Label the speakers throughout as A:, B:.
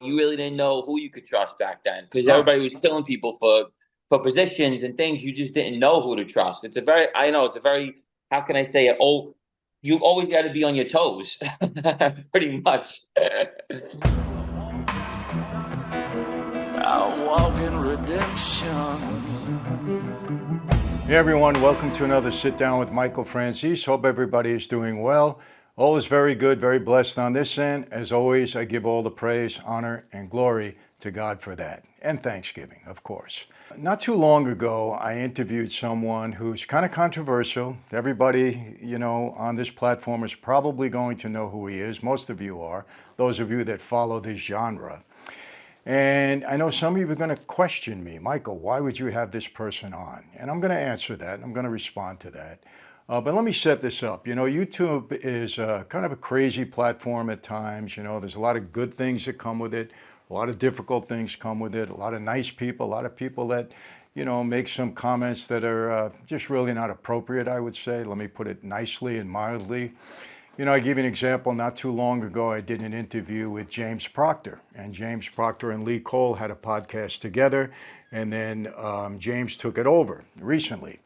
A: you really didn't know who you could trust back then because
B: Oh,
A: everybody was killing people for positions and things. You just didn't know who to trust. I know it's a very, how can I say it? Oh, you always got to be on your toes, pretty much.
C: I walk in redemption.
B: hey everyone, welcome to another Sit Down with Michael Franzese. Hope everybody is doing well. All is very good, very blessed on this end. As always, I give all the praise, honor, and glory to God for that. And thanksgiving, of course. Not too long ago, I interviewed someone who's kind of controversial. Everybody, on this platform is probably going to know who he is. Most of you are, those of you that follow this genre. And I know some of you are going to question me, Michael, why would you have this person on? And I'm going to answer that. I'm going to respond to that. But let me set this up. YouTube is kind of a crazy platform at times. There's a lot of good things that come with it. A lot of difficult things come with it. A lot of nice people, a lot of people that, make some comments that are just really not appropriate, I would say. Let me put it nicely and mildly. I give you an example. Not too long ago, I did an interview with James Proctor. And James Proctor and Lee Cole had a podcast together. And then James took it over recently.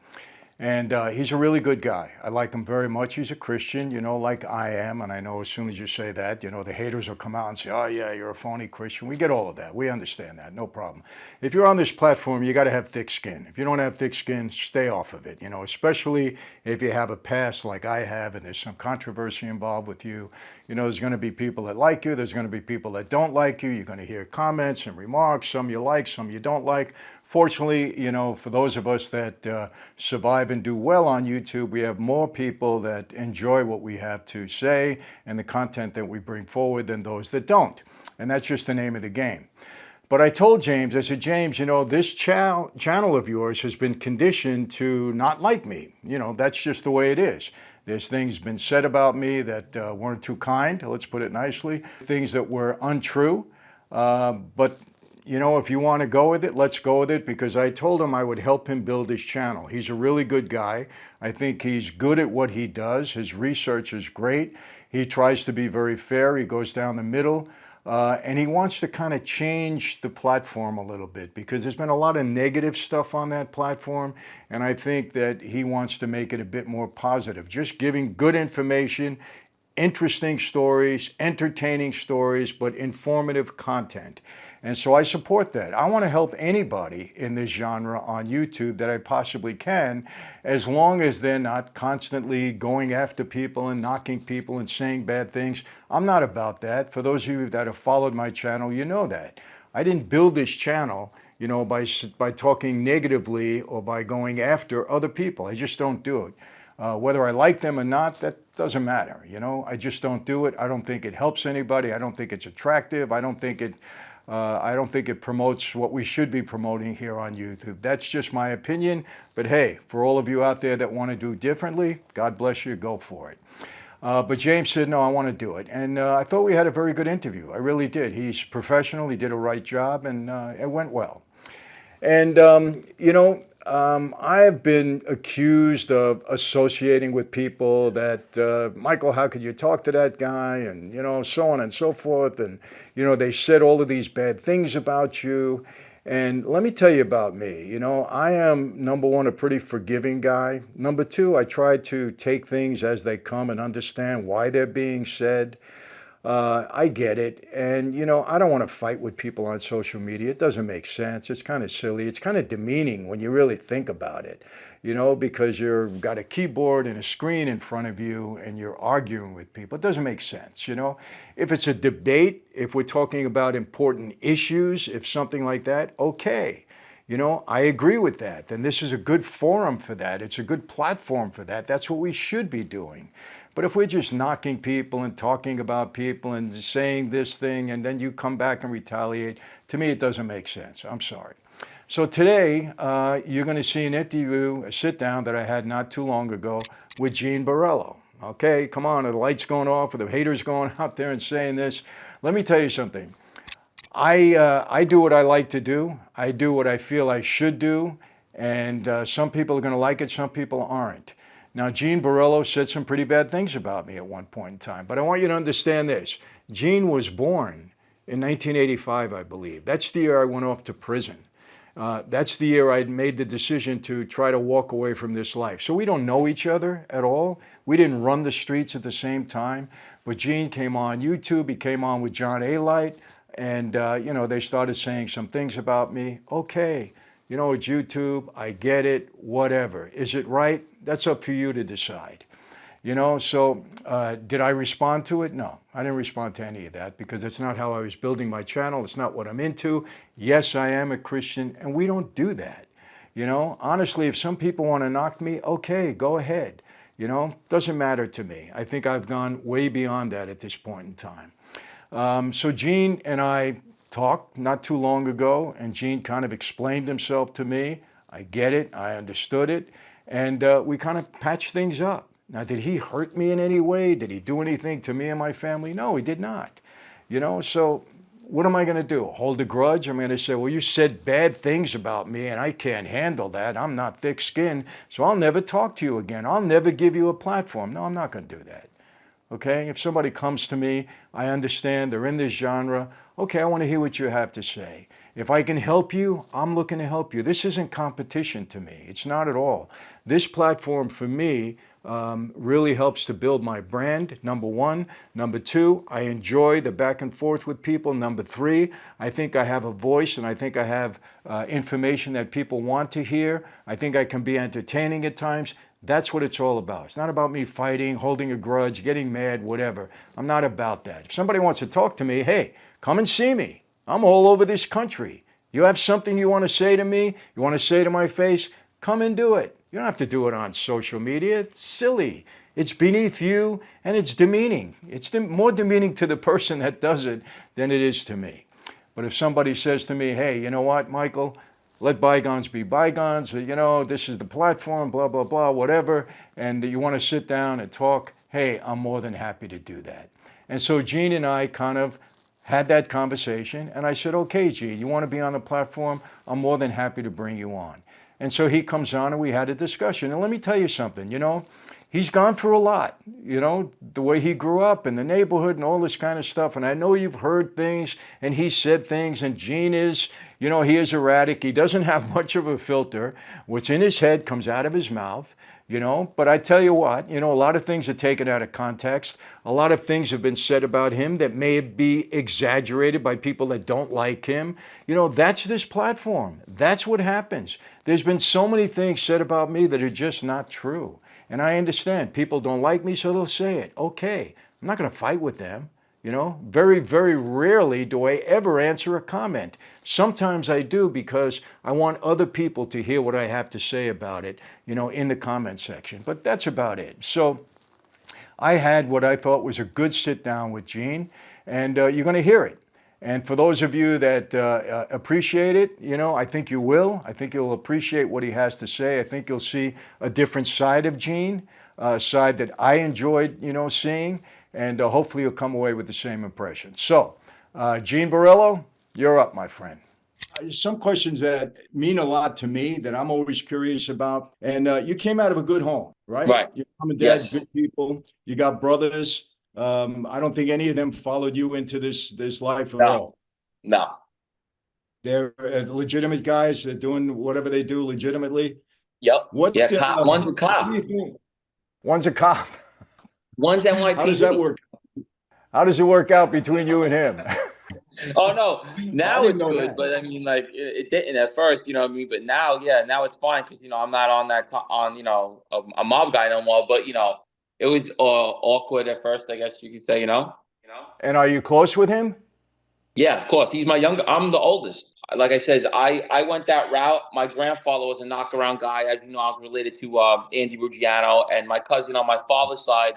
B: And he's a really good guy. I like him very much. He's a Christian, like I am. And I know as soon as you say that, the haters will come out and say, oh, yeah, you're a phony Christian. We get all of that. We understand that. No problem. If you're on this platform, you got to have thick skin. If you don't have thick skin, stay off of it, especially if you have a past like I have and there's some controversy involved with you. There's going to be people that like you. There's going to be people that don't like you. You're going to hear comments and remarks. Some you like, some you don't like. Fortunately, for those of us that survive and do well on YouTube, we have more people that enjoy what we have to say and the content that we bring forward than those that don't. And that's just the name of the game. But I told James, I said, James, this channel of yours has been conditioned to not like me. That's just the way it is. There's things been said about me that weren't too kind, let's put it nicely. Things that were untrue, but if you want to go with it, let's go with it, because I told him I would help him build his channel. He's a really good guy. I think he's good at what he does. His research is great. He tries to be very fair. He goes down the middle. And he wants to kind of change the platform a little bit because there's been a lot of negative stuff on that platform. And I think that he wants to make it a bit more positive, just giving good information, interesting stories, entertaining stories, but informative content. And so I support that. I want to help anybody in this genre on YouTube that I possibly can, as long as they're not constantly going after people and knocking people and saying bad things. I'm not about that. For those of you that have followed my channel, you know that. I didn't build this channel, by talking negatively or by going after other people. I just don't do it. Whether I like them or not, that doesn't matter. I just don't do it. I don't think it helps anybody. I don't think it's attractive. I don't think it promotes what we should be promoting here on YouTube. That's just my opinion. But hey, for all of you out there that want to do differently, God bless you, go for it. But James said, no, I want to do it. And I thought we had a very good interview. I really did. He's professional. He did a right job, and it went well. And, I have been accused of associating with people that, Michael, how could you talk to that guy? And, so on and so forth. And, they said all of these bad things about you. And let me tell you about me. I am, number one, a pretty forgiving guy. Number two, I try to take things as they come and understand why they're being said. I get it. And, I don't want to fight with people on social media. It doesn't make sense. It's kind of silly. It's kind of demeaning when you really think about it, because you've got a keyboard and a screen in front of you and you're arguing with people. It doesn't make sense, If it's a debate, if we're talking about important issues, if something like that, okay. I agree with that. Then this is a good forum for that. It's a good platform for that. That's what we should be doing. But if we're just knocking people and talking about people and saying this thing and then you come back and retaliate, to me it doesn't make sense. I'm sorry. So today you're going to see an interview, a sit down that I had not too long ago with Gene Borrello. Okay, come on, the light's going off, the haters going out there and saying this. Let me tell you something. I do what I like to do. I do what I feel I should do. And some people are going to like it, some people aren't. Now, Gene Borrello said some pretty bad things about me at one point in time. But I want you to understand this. Gene was born in 1985, I believe. That's the year I went off to prison. That's the year I made the decision to try to walk away from this life. So we don't know each other at all. We didn't run the streets at the same time. But Gene came on YouTube. He came on with John A. And, they started saying some things about me. Okay, it's YouTube. I get it. Whatever. Is it right? That's up for you to decide. So did I respond to it? No, I didn't respond to any of that because it's not how I was building my channel. It's not what I'm into. Yes, I am a Christian, and we don't do that. Honestly, if some people want to knock me, okay, go ahead. Doesn't matter to me. I think I've gone way beyond that at this point in time. So Gene and I talked not too long ago, and Gene kind of explained himself to me. I get it. I understood it. And we kind of patched things up. Now, did he hurt me in any way? Did he do anything to me and my family? No, he did not. So what am I going to do? Hold a grudge? I'm going to say, well, you said bad things about me and I can't handle that. I'm not thick-skinned, so I'll never talk to you again. I'll never give you a platform. No, I'm not going to do that. Okay? If somebody comes to me, I understand they're in this genre. Okay, I want to hear what you have to say. If I can help you, I'm looking to help you. This isn't competition to me. It's not at all. This platform for me really helps to build my brand, number one. Number two, I enjoy the back and forth with people. Number three, I think I have a voice and I think I have information that people want to hear. I think I can be entertaining at times. That's what it's all about. It's not about me fighting, holding a grudge, getting mad, whatever. I'm not about that. If somebody wants to talk to me, hey, come and see me. I'm all over this country. You have something you want to say to me, you want to say to my face, come and do it. You don't have to do it on social media. It's silly. It's beneath you and it's demeaning. It's more demeaning to the person that does it than it is to me. But if somebody says to me, hey, you know what, Michael, let bygones be bygones, this is the platform, blah, blah, blah, whatever, and you want to sit down and talk, hey, I'm more than happy to do that. And so Gene and I kind of had that conversation, and I said, okay, Gene, you want to be on the platform? I'm more than happy to bring you on. And so he comes on and we had a discussion. And let me tell you something, he's gone through a lot, the way he grew up in the neighborhood and all this kind of stuff. And I know you've heard things and he said things, and Gene is, he is erratic. He doesn't have much of a filter. What's in his head comes out of his mouth, But I tell you what, a lot of things are taken out of context. A lot of things have been said about him that may be exaggerated by people that don't like him. That's this platform. That's what happens. There's been so many things said about me that are just not true. And I understand people don't like me, so they'll say it. Okay, I'm not going to fight with them. Very, very rarely do I ever answer a comment. Sometimes I do because I want other people to hear what I have to say about it, in the comment section. But that's about it. So I had what I thought was a good sit down with Gene, and you're going to hear it. And for those of you that appreciate it, I think you will. I think you'll appreciate what he has to say. I think you'll see a different side of Gene, a side that I enjoyed, seeing. And hopefully you'll come away with the same impression. So, Gene Borrello, you're up, my friend. Some questions that mean a lot to me that I'm always curious about. And you came out of a good home, right?
A: Right.
B: Your mom and dad, yes. Good people. You got brothers. I don't think any of them followed you into this life at all.
A: No.
B: They're legitimate guys. They're doing whatever they do legitimately.
A: Yep. One's a cop.
B: One's a cop.
A: One's NYC.
B: How does that work? How does it work out between you and him?
A: Oh no, now it's good, that. But I mean, like it didn't at first, But now, yeah, now it's fine because I'm not on a mob guy no more. But it was awkward at first, I guess you could say,
B: And are you close with him?
A: Yeah, of course. He's my younger. I'm the oldest. Like I said, I went that route. My grandfather was a knockaround guy. As you know, I was related to Andy Ruggiano, and my cousin on my father's side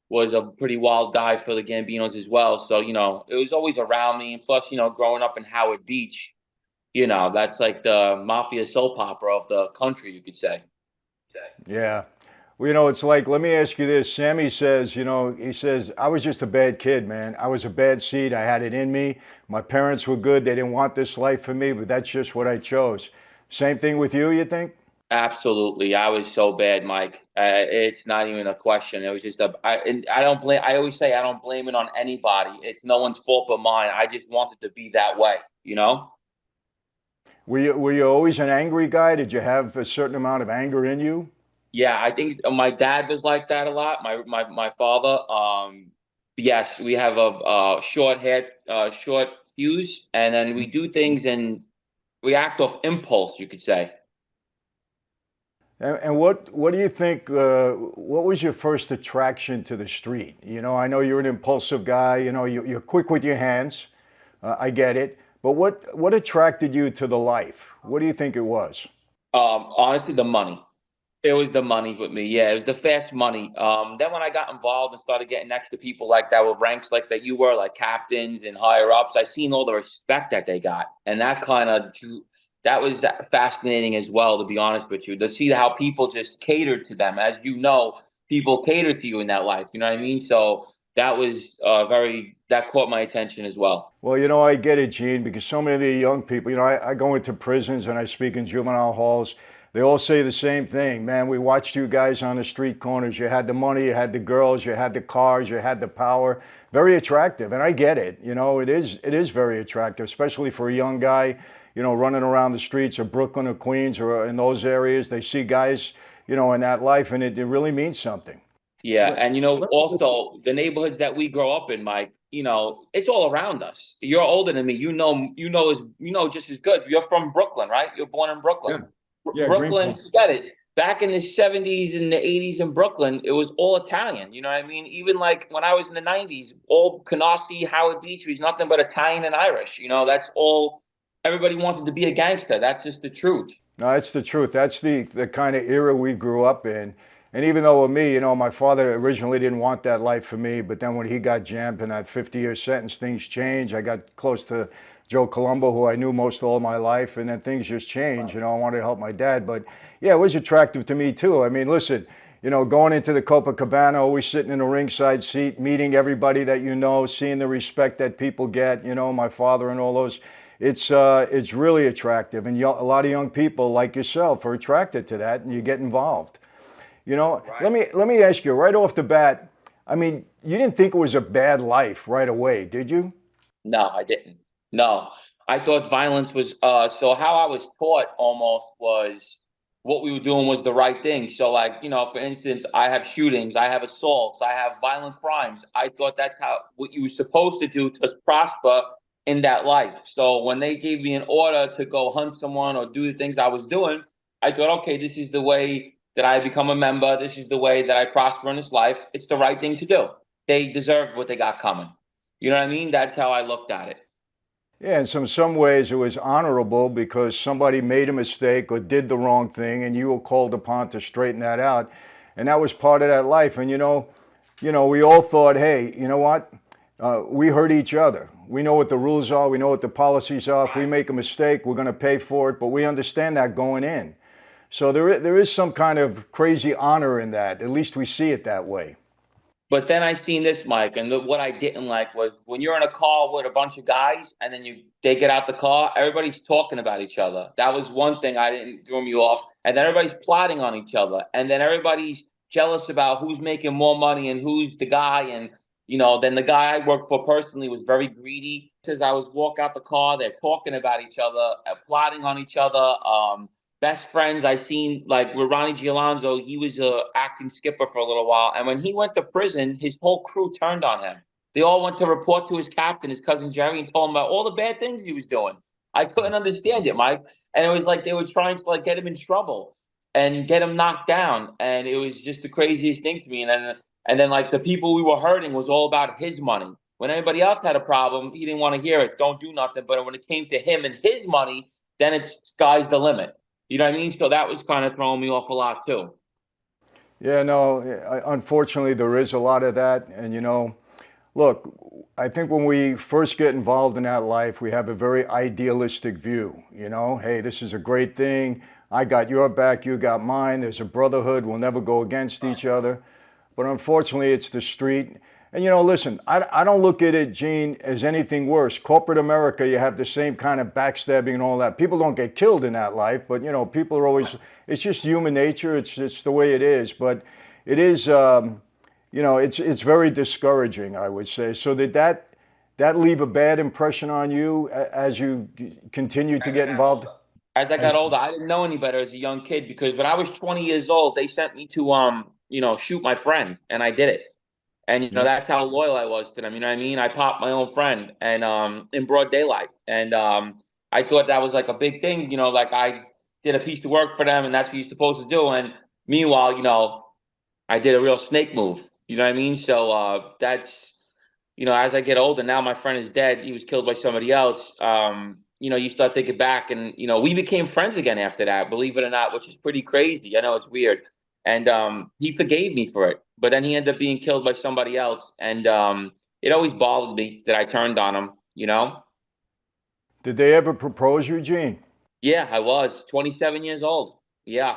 A: was a pretty wild guy for the Gambinos as well. So, it was always around me. And plus, growing up in Howard Beach, that's like the Mafia soap opera of the country, you could say.
B: Yeah. Well, it's like, let me ask you this. Sammy says, he says, I was just a bad kid, man. I was a bad seed. I had it in me. My parents were good. They didn't want this life for me, but that's just what I chose. Same thing with you think?
A: Absolutely. I was so bad, Mike. It's not even a question. It was just and I don't blame, I always say I don't blame it on anybody. It's no one's fault but mine. I just wanted to be that way, you know?
B: Were you always an angry guy? Did you have a certain amount of anger in you?
A: Yeah, I think my dad was like that a lot. My father. Yes, we have a short head, short fuse, and then we do things and react off impulse, you could say.
B: And what do you think? What was your first attraction to the street? You know, I know you're an impulsive guy. You know, you're quick with your hands. I get it. But what attracted you to the life? What do you think it was?
A: Honestly, the money. It was the money with me. Yeah, it was the fast money. Then when I got involved and started getting next to people like that with ranks like that you were, like captains and higher ups, I seen all the respect that they got, and that was fascinating as well. To be honest with you, to see how people just catered to them, as you know, people cater to you in that life. You know what I mean? So that was that caught my attention as well.
B: Well, you know, I get it, Gene, because so many of the young people, you know, I go into prisons and I speak in juvenile halls. They all say the same thing. Man, we watched you guys on the street corners. You had the money, you had the girls, you had the cars, you had the power. Very attractive. And I get it. You know, it is very attractive, especially for a young guy, you know, running around the streets of Brooklyn or Queens or in those areas. They see guys, you know, in that life, and it really means something.
A: Yeah, and also the neighborhoods that we grow up in, Mike. It's all around us. You're older than me. You know just as good. You're from Brooklyn, right? You're born in Brooklyn.
B: Yeah,
A: Brooklyn, forget it. Back in the 70s and the 80s in Brooklyn, it was all Italian. You know what I mean? Even like when I was in the 90s, all Canarsie, Howard Beach was nothing but Italian and Irish. That's all. Everybody wanted to be a gangster. That's just the truth.
B: No, that's the truth. That's the kind of era we grew up in. And even though with me, you know, my father originally didn't want that life for me, but then when he got jammed in that 50-year sentence, things changed. I got close to Joe Colombo, who I knew most all my life, and then things just changed. You know, I wanted to help my dad. But yeah, it was attractive to me too. I mean, listen, you know, going into the Copacabana, always sitting in a ringside seat, meeting everybody that you know, seeing the respect that people get, you know, my father and all those. It's really attractive. And a lot of young people like yourself are attracted to that, and you get involved. You know, right. Let me ask you right off the bat. I mean, you didn't think it was a bad life right away, did you?
A: No, I didn't. No, I thought violence was. So how I was taught almost was what we were doing was the right thing. So like for instance, I have shootings, I have assaults, I have violent crimes. I thought that's what you were supposed to do to prosper in that life. So when they gave me an order to go hunt someone or do the things I was doing, I thought, okay, this is the way that I become a member. This is the way that I prosper in this life. It's the right thing to do. They deserve what they got coming. You know what I mean? That's how I looked at it.
B: Yeah, in some ways it was honorable because somebody made a mistake or did the wrong thing, and you were called upon to straighten that out. And that was part of that life. And, you know, we all thought, hey, you know what? We hurt each other. We know what the rules are. We know what the policies are. If we make a mistake, we're going to pay for it. But we understand that going in. So there is some kind of crazy honor in that. At least we see it that way.
A: But then I seen this, Mike, and what I didn't like was when you're in a car with a bunch of guys and then they get out the car, everybody's talking about each other. That was one thing I didn't throw me off. And then everybody's plotting on each other. And then everybody's jealous about who's making more money and who's the guy. And, then the guy I worked for personally was very greedy. As I was walk out the car, they're talking about each other, plotting on each other. Best friends I seen, like with Ronnie Gialonzo, he was a acting skipper for a little while. And when he went to prison, his whole crew turned on him. They all went to report to his captain, his cousin Jerry, and told him about all the bad things he was doing. I couldn't understand it, Mike. And it was like they were trying to get him in trouble and get him knocked down. And it was just the craziest thing to me. And then like the people we were hurting was all about his money. When anybody else had a problem, he didn't want to hear it. Don't do nothing. But when it came to him and his money, then it's sky's the limit. You know what I mean? So that was kind of throwing me off a lot too.
B: Yeah, no, unfortunately there is a lot of that. And look, I think when we first get involved in that life, we have a very idealistic view. Hey, this is a great thing. I got your back, you got mine. There's a brotherhood. We'll never go against each other. But unfortunately, it's the street. And listen, I don't look at it, Gene, as anything worse. Corporate America, you have the same kind of backstabbing and all that. People don't get killed in that life, but people are always. It's just human nature. It's just the way it is. But it is, it's very discouraging, I would say. So did that leave a bad impression on you as you continue to get involved?
A: As I got older, I didn't know any better as a young kid, because when I was 20 years old, they sent me to shoot my friend, and I did it. And that's how loyal I was to them. You know what I mean? I popped my own friend, and in broad daylight. And I thought that was like a big thing. Like I did a piece of work for them, and that's what you're supposed to do. And meanwhile, I did a real snake move. You know what I mean? So that's as I get older, now my friend is dead. He was killed by somebody else. You start thinking back, and we became friends again after that, believe it or not, which is pretty crazy. I know it's weird. And he forgave me for it, but then he ended up being killed by somebody else. And it always bothered me that I turned on him.
B: Did they ever propose you, Gene?
A: Yeah, I was 27 years old. Yeah,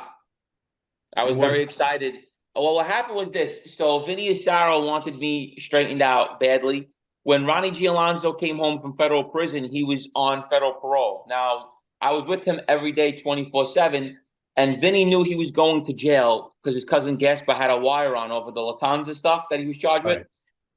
A: I was very excited. Well, what happened was this. So Vinny Asaro wanted me straightened out badly. When Ronnie Gialonzo came home from federal prison, he was on federal parole. Now, I was with him every day, 24/7. And Vinny knew he was going to jail because his cousin Gasper had a wire on over the Latanza stuff that he was charged with.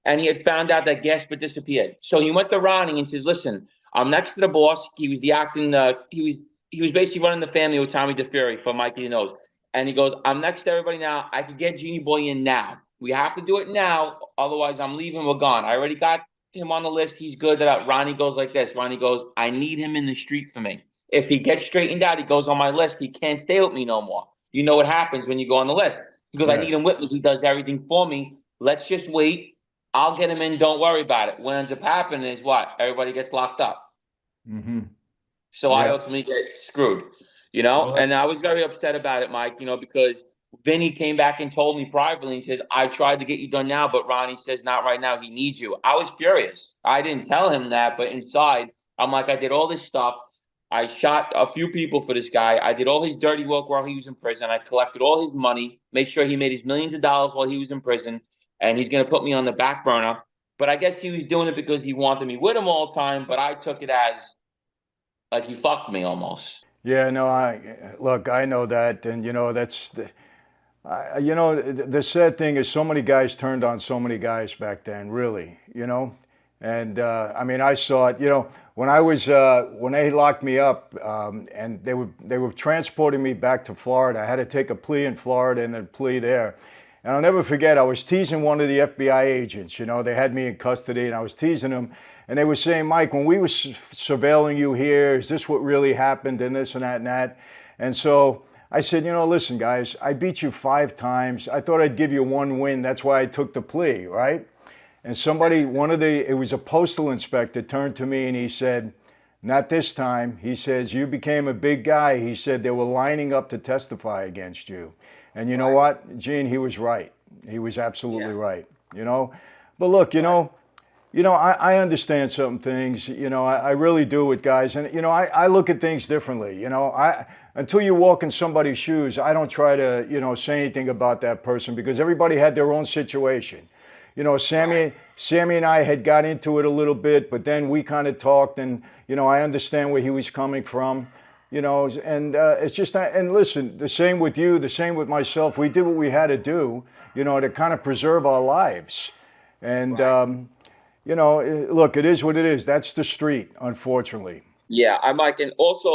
A: And he had found out that Gasper disappeared. So he went to Ronnie and says, listen, I'm next to the boss. He was he was basically running the family with Tommy DeFury for Mikey Knows. And he goes, I'm next to everybody now. I can get Genie Boy in now. We have to do it now. Otherwise, I'm leaving. We're gone. I already got him on the list. He's good. Ronnie goes like this. Ronnie goes, I need him in the street for me. If he gets straightened out, he goes on my list. He can't stay with me no more. You know what happens when you go on the list. He goes, I need him with me. He does everything for me. Let's just wait. I'll get him in. Don't worry about it. What ends up happening is what? Everybody gets locked up.
B: Mm-hmm.
A: So I ultimately get screwed, and I was very upset about it, Mike, because Vinny came back and told me privately, he says, I tried to get you done now, but Ronnie says not right now. He needs you. I was furious. I didn't tell him that, but inside, I'm like, I did all this stuff. I shot a few people for this guy. I did all his dirty work while he was in prison. I collected all his money, made sure he made his millions of dollars while he was in prison, and he's going to put me on the back burner. But I guess he was doing it because he wanted me with him all the time, but I took it as like he fucked me almost.
B: Yeah, no, I know that, and that's the sad thing is so many guys turned on so many guys back then, really, and I mean, I saw it, when I was when they locked me up, and they were transporting me back to Florida. I had to take a plea in Florida and then a plea there. And I'll never forget, I was teasing one of the FBI agents. They had me in custody, and I was teasing him. And they were saying, Mike, when we were surveilling you here, is this what really happened, and this and that and that? And so I said, listen, guys, I beat you 5 times. I thought I'd give you 1 win. That's why I took the plea, right? And it was a postal inspector, turned to me and he said, not this time. He says, you became a big guy. He said, they were lining up to testify against you. And you know what, Gene, he was right. He was absolutely right, But look, I understand some things, I really do with guys. And, I look at things differently, until you walk in somebody's shoes, I don't try to, say anything about that person because everybody had their own situation. Sammy and I had got into it a little bit, but then we kind of talked and, I understand where he was coming from. And it's just, and listen, the same with you, the same with myself. We did what we had to do, to kind of preserve our lives. And, look, it is what it is. That's the street, unfortunately.
A: Yeah, I Mike, and also,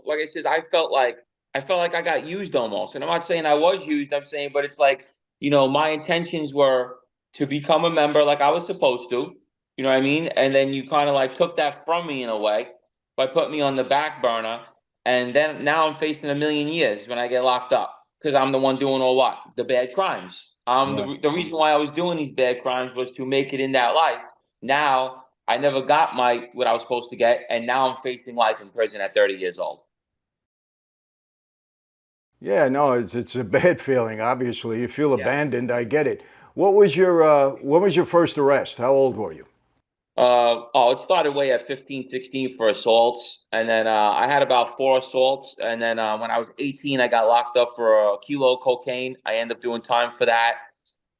A: like I said, I felt like I got used almost. And I'm not saying I was used, I'm saying, but it's like, my intentions were to become a member like I was supposed to, you know what I mean? And then you kind of like took that from me in a way by putting me on the back burner. And then now I'm facing 1 million years when I get locked up because I'm the one doing all what? The bad crimes. The reason why I was doing these bad crimes was to make it in that life. Now I never got what I was supposed to get, and now I'm facing life in prison at 30 years old.
B: Yeah, no, it's a bad feeling. Obviously, you feel abandoned. I get it. What was your first arrest? How old were you?
A: It started way at 15, 16 for assaults. And then I had about 4 assaults. And then when I was 18, I got locked up for a kilo of cocaine. I ended up doing time for that.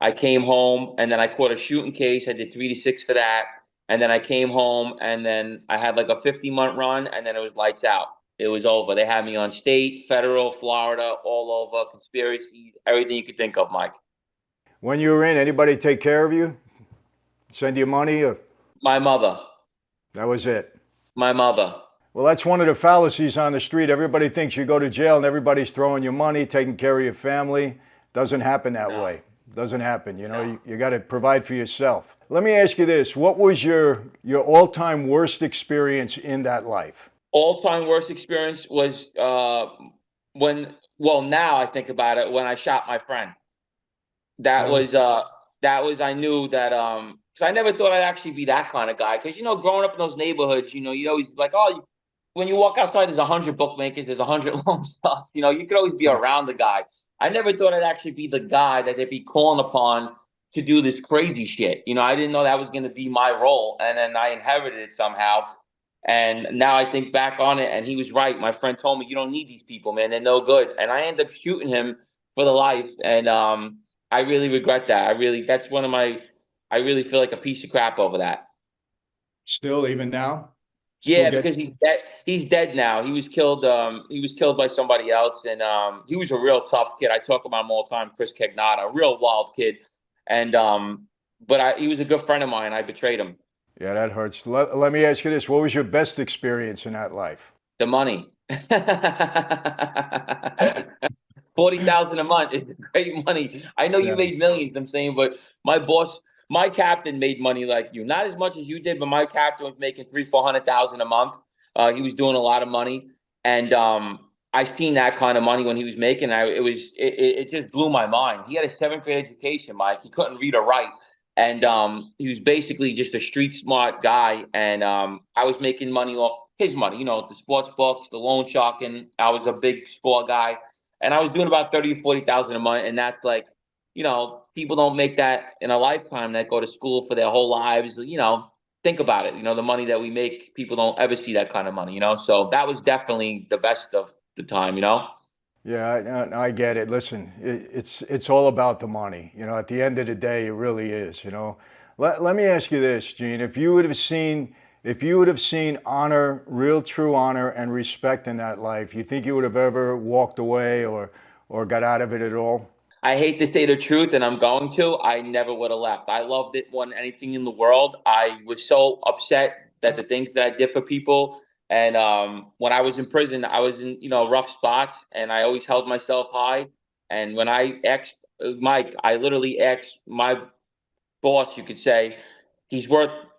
A: I came home, and then I caught a shooting case. I did 3 to 6 for that. And then I came home, and then I had like a 50-month run, and then it was lights out. It was over. They had me on state, federal, Florida, all over, conspiracies, everything you could think of, Mike.
B: When you were in, anybody take care of you? Send you money? Or
A: My mother.
B: that was it?
A: My mother.
B: Well, that's one of the fallacies on the street. Everybody thinks you go to jail and everybody's throwing you money, taking care of your family. Doesn't happen that
A: No.
B: way. Doesn't happen. You know,
A: No.
B: you got to provide for yourself. Let me ask you this. What was your all-time worst experience in that life?
A: All-time worst experience was now I think about it, when I shot my friend. That was I knew that because I never thought I'd actually be that kind of guy. Because growing up in those neighborhoods, you'd always be like, oh, when you walk outside, there's 100 bookmakers, there's 100 loan sharks. You could always be around the guy. I never thought I'd actually be the guy that they'd be calling upon to do this crazy shit. I didn't know that was going to be my role, and then I inherited it somehow. And now I think back on it, and he was right. My friend told me, you don't need these people, man. They're no good. And I ended up shooting him for the life. And I really regret that. I really feel like a piece of crap over that.
B: Still, even now?
A: Yeah, because he's dead. He's dead now. He was killed. He was killed by somebody else, and he was a real tough kid. I talk about him all the time. Chris Cagnata, a real wild kid, and he was a good friend of mine. I betrayed him.
B: Yeah, that hurts. Let me ask you this. What was your best experience in that life?
A: The money. 40,000 a month is great money. I know you made millions, I'm saying, but my boss, my captain made money like you. Not as much as you did, but my captain was making 300,000-400,000 a month. He was doing a lot of money. And I seen that kind of money when he was making. It just blew my mind. He had a 7th grade education, Mike. He couldn't read or write. And he was basically just a street smart guy. And I was making money off his money, the sports books, the loan sharking. I was a big sport guy. And I was doing about 30 to 40,000 a month. And that's like, people don't make that in a lifetime, that go to school for their whole lives. Think about it. The money that we make, people don't ever see that kind of money, So that was definitely the best of the time,
B: Yeah, I get it. Listen, it's all about the money. At the end of the day, it really is. Let me ask you this, Gene. If you would have seen honor, real true honor and respect in that life, you think you would have ever walked away or got out of it at all?
A: I hate to say the truth, and I'm going to. I never would have left. I loved it more than anything in the world. I was so upset that the things that I did for people. And when I was in prison, I was in rough spots, and I always held myself high. And when I asked Mike, I literally asked my boss, you could say, he's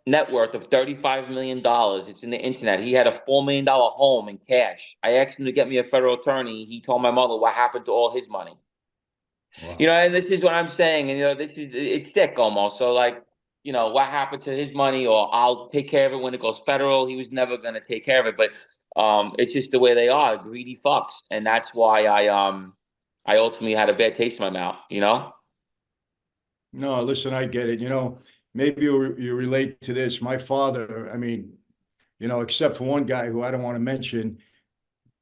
A: net worth of $35 million. It's in the internet. He had a $4 million home in cash. I asked him to get me a federal attorney. He told my mother what happened to all his money.
B: Wow.
A: And this is what I'm saying. And it's sick almost. So like, what happened to his money, or I'll take care of it when it goes federal. He was never gonna take care of it. But it's just the way they are, greedy fucks. And that's why I ultimately had a bad taste in my mouth,
B: No, listen, I get it. Maybe you relate to this. My father, I mean, except for one guy who I don't want to mention,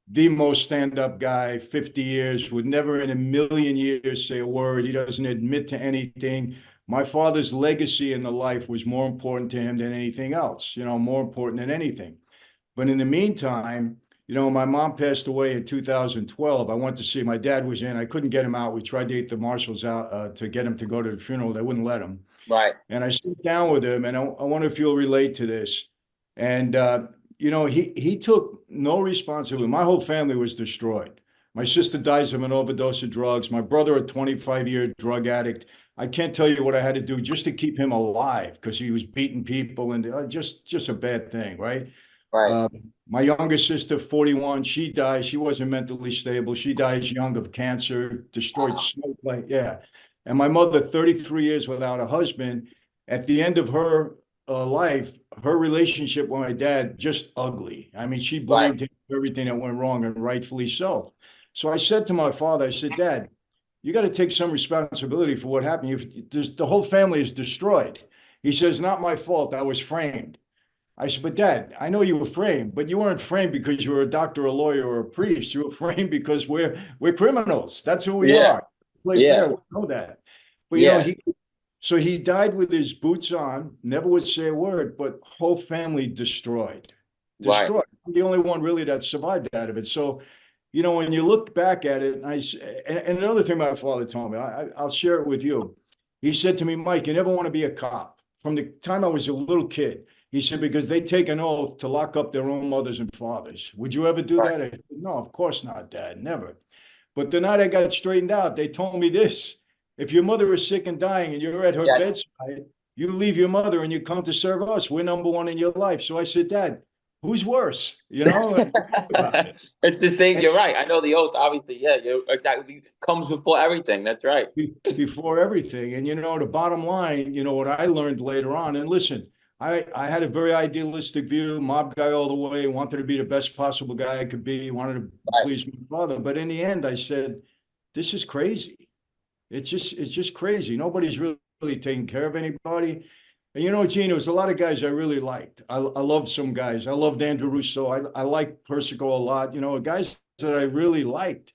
B: the most stand-up guy, 50 years, would never in a million years say a word. He doesn't admit to anything. My father's legacy in the life was more important to him than anything else, more important than anything. But in the meantime, my mom passed away in 2012. I went to see, my dad was in. I couldn't get him out. We tried to get the marshals out to get him to go to the funeral. They wouldn't let him.
A: Right.
B: And I sat down with him, and I wonder if you'll relate to this. And he took no responsibility. My whole family was destroyed. My sister dies of an overdose of drugs. My brother, a 25-year drug addict. I can't tell you what I had to do just to keep him alive, because he was beating people, and just a bad thing, right?
A: Right.
B: My younger sister, 41, she died. She wasn't mentally stable. She dies young of cancer, destroyed smoke. Yeah. And my mother, 33 years without a husband. At the end of her life, her relationship with my dad, just ugly. I mean, she blamed him for everything that went wrong, and rightfully so. So I said to my father, I said, Dad, you got to take some responsibility for what happened. The whole family is destroyed. He says, not my fault. I was framed. I said, but Dad, I know you were framed, but you weren't framed because you were a doctor, a lawyer, or a priest. You were framed because we're criminals. That's who we are. Play fair. We know that. But
A: Yeah,
B: he died with his boots on, never would say a word, but whole family destroyed.
A: right.
B: Destroyed. I'm the only one really that survived out of it. So, when you look back at it, and another thing my father told me, I'll share it with you. He said to me, Mike, you never want to be a cop. From the time I was a little kid, he said, because they take an oath to lock up their own mothers and fathers. Would you ever do
A: Right.
B: that? I said, no, of course not, Dad, never. But the night I got straightened out, they told me this: if your mother is sick and dying and you're at her
A: Yes.
B: bedside, you leave your mother and you come to serve us. We're number one in your life. So I said, Dad, who's worse? Think about it.
A: It's the same.
B: And
A: You're right. I know the oath, obviously. Yeah, you exactly comes before everything. That's right.
B: before everything. And the bottom line, what I learned later on, and listen, I had a very idealistic view, mob guy all the way, wanted to be the best possible guy I could be, wanted to
A: Right.
B: please my father. But in the end, I said, this is crazy. It's just crazy. Nobody's really taking care of anybody. And Gene, there was a lot of guys I really liked. I loved some guys. I loved Andrew Russo. I liked Persico a lot. Guys that I really liked.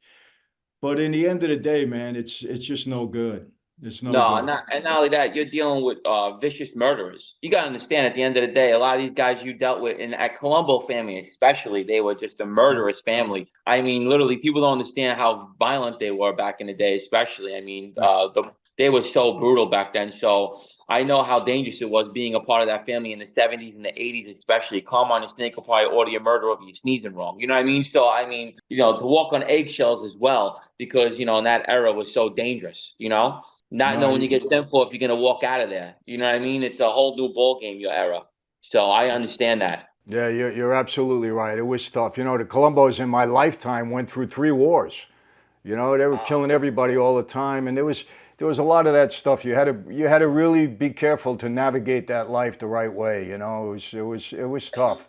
B: But in the end of the day, man, it's just no good. It's no
A: No,
B: good.
A: not only that, you're dealing with vicious murderers. You got to understand, at the end of the day, a lot of these guys you dealt with, and at Colombo family especially, they were just a murderous family. I mean, literally, people don't understand how violent they were back in the day, especially. I mean,
B: Right.
A: they were so brutal back then. So I know how dangerous it was being a part of that family in the 70s and the 80s, especially. Carmine and Snake will probably order your murder if you're sneezing wrong. You know what I mean? So, I mean, to walk on eggshells as well, because, in that era was so dangerous, not
B: No,
A: knowing you get sent for if you're going to walk out of there. You know what I mean? It's a whole new ball game, your era. So I understand that.
B: yeah, you're absolutely right. It was tough. The Colombos in my lifetime went through 3 wars. They were killing everybody all the time, and there was a lot of that stuff. You had to really be careful to navigate that life the right way. It was tough.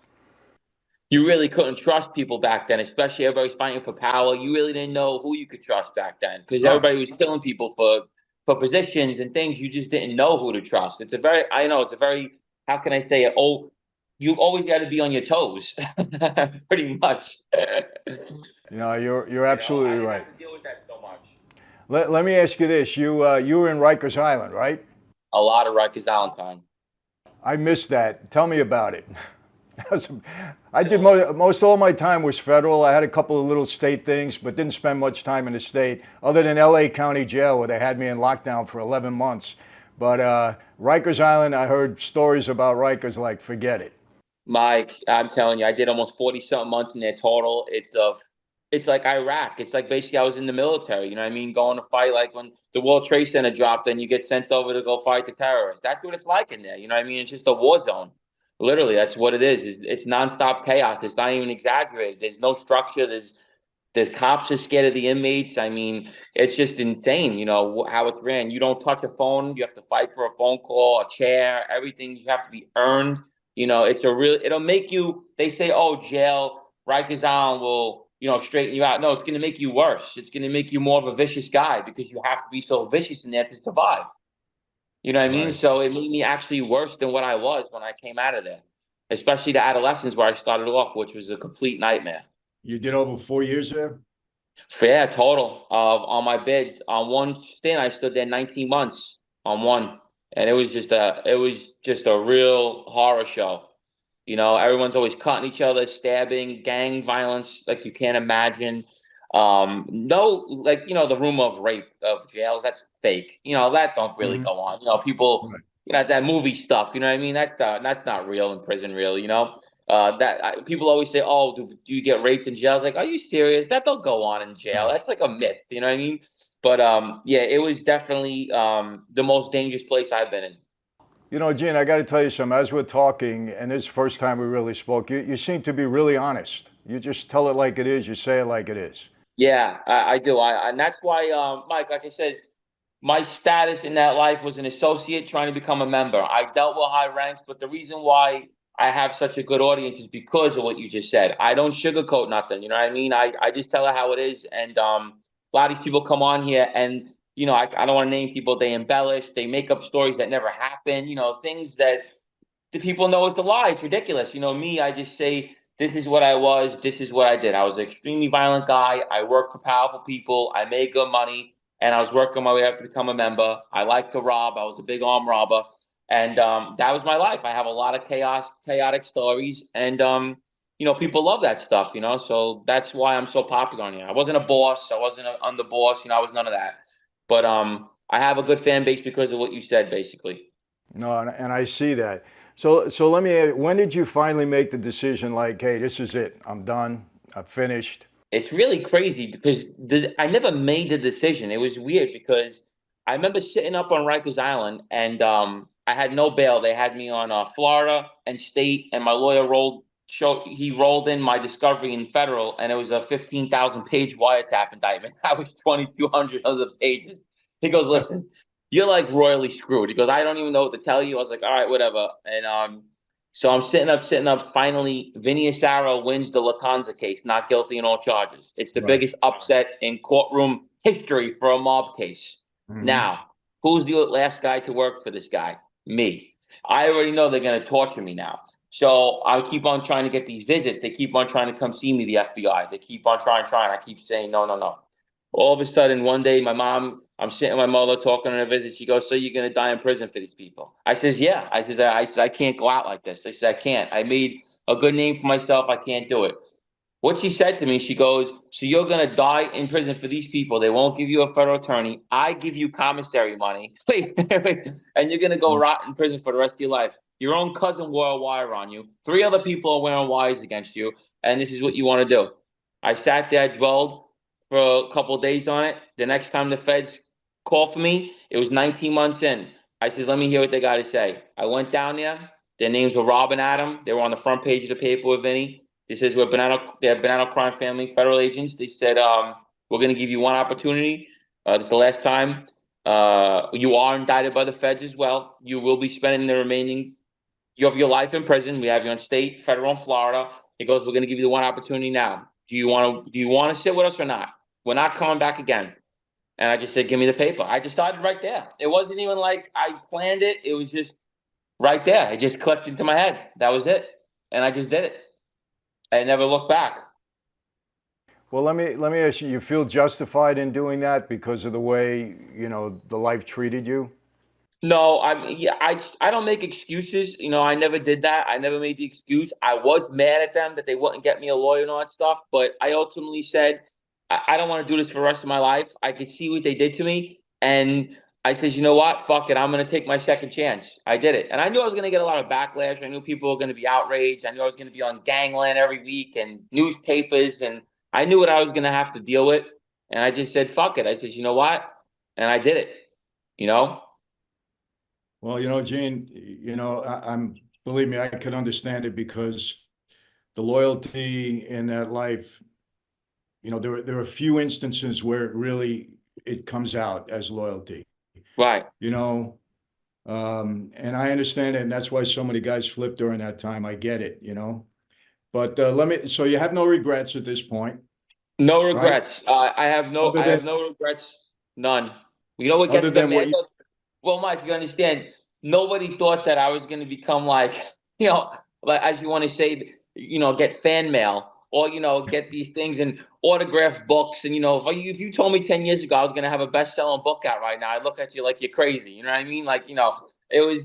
A: You really couldn't trust people back then, especially everybody was fighting for power. You really didn't know who you could trust back then because
B: No,
A: everybody was killing people for positions and things. You just didn't know who to trust. I know it's a very, how can I say it? Oh, you always got to be on your toes, pretty much.
B: you're
A: I
B: absolutely
A: didn't
B: right.
A: have to deal with that so much.
B: Let me ask you this: you were in Rikers Island, right?
A: A lot of Rikers Island.
B: I missed that. Tell me about it. I did most all my time was federal. I had a couple of little state things, but didn't spend much time in the state, other than L.A. County Jail, where they had me in lockdown for 11 months. But Rikers Island, I heard stories about Rikers like, forget it.
A: Mike, I'm telling you, I did almost 40 something months in there total. It's like Iraq. It's like basically I was in the military. You know what I mean? Going to fight, like when the World Trade Center dropped, and you get sent over to go fight the terrorists. That's what it's like in there. You know what I mean? It's just a war zone. Literally, that's what it is. It's nonstop chaos. It's not even exaggerated. There's no structure. There's cops are scared of the inmates. I mean, it's just insane, how it's ran. You don't touch a phone. You have to fight for a phone call, a chair, everything. You have to be earned. It'll make you, they say, oh, jail, Rikers Island will, straighten you out. No, it's going to make you worse. It's going to make you more of a vicious guy because you have to be so vicious in there to survive. You know what I mean?
B: Right.
A: So it made me actually worse than what I was when I came out of there, especially the adolescence where I started off, which was a complete nightmare.
B: You did over 4 years there?
A: Yeah, total of on my bids. On one stint, I stood there 19 months on one, and it was just a real horror show. Everyone's always cutting each other, stabbing, gang violence like you can't imagine. No, like the rumor of rape of jails, that's fake. That don't really
B: Hmm.
A: go on. People,
B: Right.
A: that movie stuff. You know what I mean? That's not real in prison, really. People always say, "Oh, do you get raped in jail?" I was like, "Are you serious? That don't go on in jail.
B: No.
A: That's like a myth." You know what I mean? But yeah, it was definitely the most dangerous place I've been in.
B: Gene, I got to tell you something. As we're talking, and this is the first time we really spoke, you seem to be really honest. You just tell it like it is. You say it like it is.
A: Yeah, I do. And that's why, Mike, like I said, my status in that life was an associate trying to become a member. I dealt with high ranks, but the reason why I have such a good audience is because of what you just said. I don't sugarcoat nothing. You know what I mean? I just tell it how it is. And a lot of these people come on here and, I don't want to name people. They embellish. They make up stories that never happen. Things that the people know it's a lie. It's ridiculous. Me, I just say, this is what I was. This is what I did. I was an extremely violent guy. I worked for powerful people. I made good money. and I was working my way up to become a member. I liked to rob. I was a big arm robber. And that was my life. I have a lot of chaotic stories. And, people love that stuff, so that's why I'm so popular on here. I wasn't a boss. I wasn't an underboss. I was none of that. But I have a good fan base because of what you said, basically.
B: No, and I see that. So let me ask, when did you finally make the decision like, hey, this is it. I'm done. I've finished.
A: It's really crazy because I never made the decision. It was weird because I remember sitting up on Rikers Island and I had no bail. They had me on Florida and state, and my lawyer rolled in my discovery in federal, and it was a 15,000-page wiretap indictment. I was 2,200 other pages. He goes, "Listen, you're like royally screwed." He goes, "I don't even know what to tell you." I was like, "All right, whatever." And so I'm sitting up. Finally, Vinny Asaro wins the Latanza case, not guilty in all charges. It's the
B: Right.
A: biggest upset in courtroom history for a mob case.
B: Mm-hmm.
A: Now, who's the last guy to work for this guy? Me. I already know they're going to torture me now. So I keep on trying to get these visits. They keep on trying to come see me, the FBI. They keep on trying. I keep saying, no, no, no. All of a sudden, one day, I'm sitting with my mother talking on a visit. She goes, "So you're going to die in prison for these people?" I says, "Yeah." I said, I can't go out like this. I said, "I can't. I made a good name for myself. I can't do it." What she said to me, she goes, "So you're going to die in prison for these people. They won't give you a federal attorney. I give you commissary money. Wait, and you're going to go rot in prison for the rest of your life. Your own cousin wore a wire on you. 3 other people are wearing wires against you. And this is what you want to do." I sat there, dwelled for a couple of days on it. The next time the feds called for me, it was 19 months in. I said, "Let me hear what they got to say." I went down there. Their names were Rob and Adam. They were on the front page of the paper with Vinny. They says they're Banana Crime Family federal agents. They said, "We're going to give you one opportunity. This is the last time. You are indicted by the feds as well. You will be spending the remaining of your life in prison. We have you on state, federal, and Florida." He goes, "We're going to give you the one opportunity now. Do you want to sit with us or not? We're not coming back again." And I just said, "Give me the paper." I just started right there. It wasn't even like I planned it. It was just right there. It just clicked into my head. That was it. And I just did it. I never looked back.
B: Well, let me ask you, you feel justified in doing that because of the way, the life treated you?
A: No, I don't make excuses. I never did that. I never made the excuse. I was mad at them that they wouldn't get me a lawyer and all that stuff. But I ultimately said, I don't want to do this for the rest of my life. I could see what they did to me. And I said, "You know what? Fuck it. I'm going to take my second chance." I did it. And I knew I was going to get a lot of backlash. I knew people were going to be outraged. I knew I was going to be on Gangland every week and newspapers. And I knew what I was going to have to deal with. And I just said, fuck it. I said, "You know what?" And I did it, you know?
B: Well, Gene, I'm believe me, I can understand it because the loyalty in that life, there are a few instances where it comes out as loyalty,
A: Right.
B: and I understand it, and that's why so many guys flip during that time. I get it, But so you have no regrets at this point,
A: No
B: right?
A: regrets.
B: Other
A: I
B: than
A: have no regrets. None. You know what
B: other
A: gets the
B: than what
A: man?
B: you,
A: Well, Mike, you understand? Nobody thought that I was going to become like, like as you want to say, get fan mail or get these things and autograph books. And if you told me 10 years ago I was going to have a best-selling book out right now, I look at you like you're crazy. You know what I mean? Like it was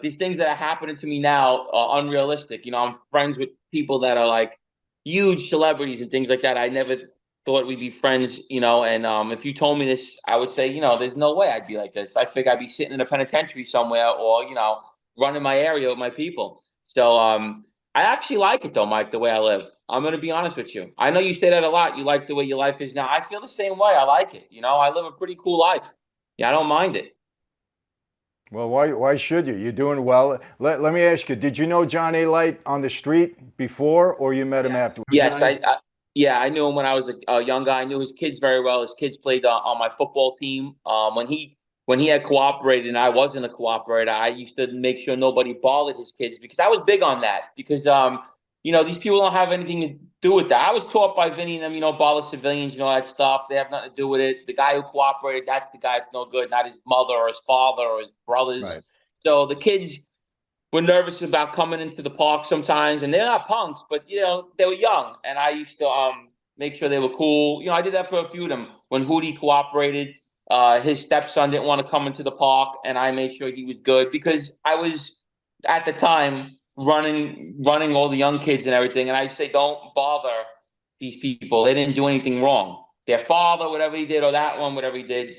A: these things that are happening to me now are unrealistic. I'm friends with people that are like huge celebrities and things like that. I never thought we'd be friends, and if you told me this, I would say, there's no way I'd be like this. I think I'd be sitting in a penitentiary somewhere or, running my area with my people. So I actually like it though, Mike, the way I live. I'm going to be honest with you. I know you say that a lot. You like the way your life is now. I feel the same way. I like it. I live a pretty cool life. Yeah, I don't mind it.
B: well, why should you? You're doing well. Let me ask you, did you know John A. Light on the street before, or you met him afterwards?
A: Yes, yeah, I knew him when I was a young guy. I knew his kids very well. His kids played on my football team. When he had cooperated and I wasn't a cooperator, I used to make sure nobody bothered his kids because I was big on that. Because these people don't have anything to do with that. I was taught by Vinny and them, bother civilians, that stuff. They have nothing to do with it. The guy who cooperated, that's the guy that's no good, not his mother or his father or his brothers.
B: Right.
A: So the kids were nervous about coming into the park sometimes, and they're not punks, but they were young, and I used to make sure they were cool. You know, I did that for a few of them. When Hootie cooperated, his stepson didn't want to come into the park, and I made sure he was good because I was at the time running all the young kids and everything. And I say, don't bother these people. They didn't do anything wrong. Their father, whatever he did, or that one, whatever he did,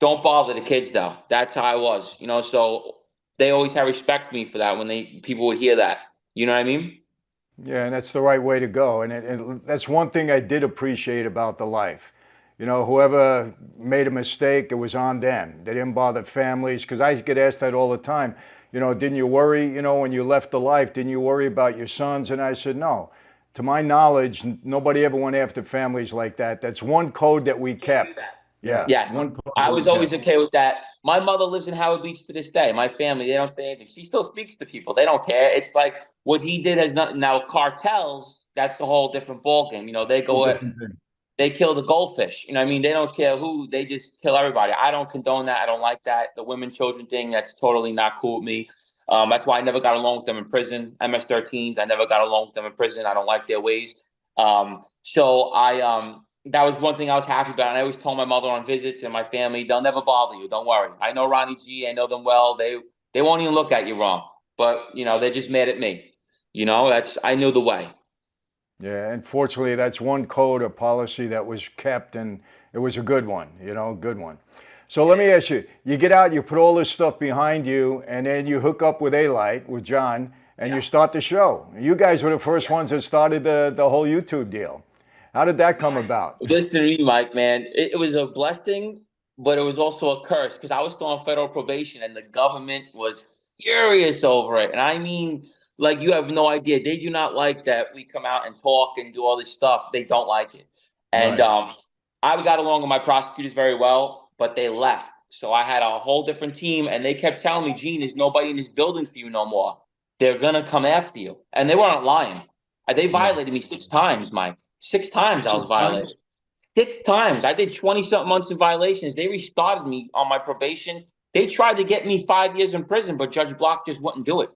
A: don't bother the kids though. That's how I was, you know. So they always had respect for me for that when people would hear that. You know what I mean?
B: Yeah, and that's the right way to go. And that's one thing I did appreciate about the life. You know, whoever made a mistake, it was on them. They didn't bother families, because I get asked that all the time. You know, didn't you worry, you know, when you left the life, didn't you worry about your sons? And I said, no. To my knowledge, nobody ever went after families like that. That's one code that we kept. Yeah.
A: Yeah.
B: One code
A: I
B: that
A: was
B: we
A: always
B: kept.
A: okay with that. My mother lives in Howard Beach to this day. My family, they don't say anything. She still speaks to people. They don't care. It's like what he did has nothing. Now, cartels, that's a whole different ballgame. You know, they go at,
B: Different thing.
A: they kill the goldfish. You know what I mean? They don't care who, they just kill everybody. I don't condone that. I don't like that. The women, children thing, that's totally not cool with me. That's why I never got along with them in prison. MS-13s, I never got along with them in prison. I don't like their ways. That was one thing I was happy about. And I always told my mother on visits and my family, they'll never bother you. Don't worry. I know Ronnie G. I know them well. They won't even look at you wrong. But, you know, they're just mad at me. You know, I knew the way.
B: Yeah, unfortunately, that's one code or policy that was kept, and it was a good one, you know, good one. So let me ask you, you get out, you put all this stuff behind you, and then you hook up with A-Light, with John, and you start the show. You guys were the first ones that started the whole YouTube deal. How did that come about?
A: Listen to me, Mike, man. It was a blessing, but it was also a curse because I was still on federal probation and the government was furious over it. And I mean, like, you have no idea. They do not like that we come out and talk and do all this stuff. They don't like it. And
B: Right.
A: I got along with my prosecutors very well, but they left. So I had a whole different team, and they kept telling me, Gene, there's nobody in this building for you no more. They're going to come after you. And they weren't lying. They
B: Yeah.
A: violated me 6 times, Mike. 6 times I was
B: 6 times?
A: violated. 6 times. I did 20-something months in violations. They restarted me on my probation. They tried to get me 5 years in prison, but Judge Block just wouldn't do it.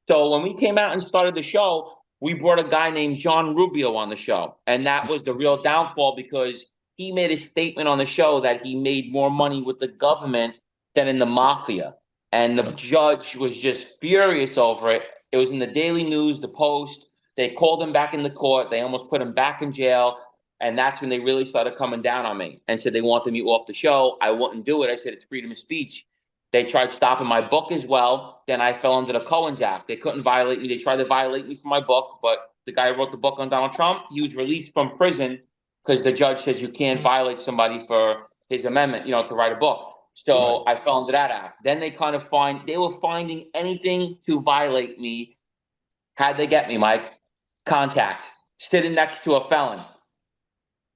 A: So when we came out and started the show, we brought a guy named John Rubio on the show. And that was the real downfall because he made a statement on the show that he made more money with the government than in the Mafia. And the judge was just furious over it. It was in the Daily News, the Post. They called him back in the court. They almost put him back in jail. And that's when they really started coming down on me and said they wanted me off the show. I wouldn't do it. I said it's freedom of speech. They tried stopping my book as well. Then I fell under the Cohen's Act. They couldn't violate me. They tried to violate me for my book, but the guy who wrote the book on Donald Trump, he was released from prison because the judge says you can't violate somebody for his amendment, you know, to write a book. So I fell under that act. Then they they were finding anything to violate me. How'd they get me, Mike? Contact. Sitting next to a felon.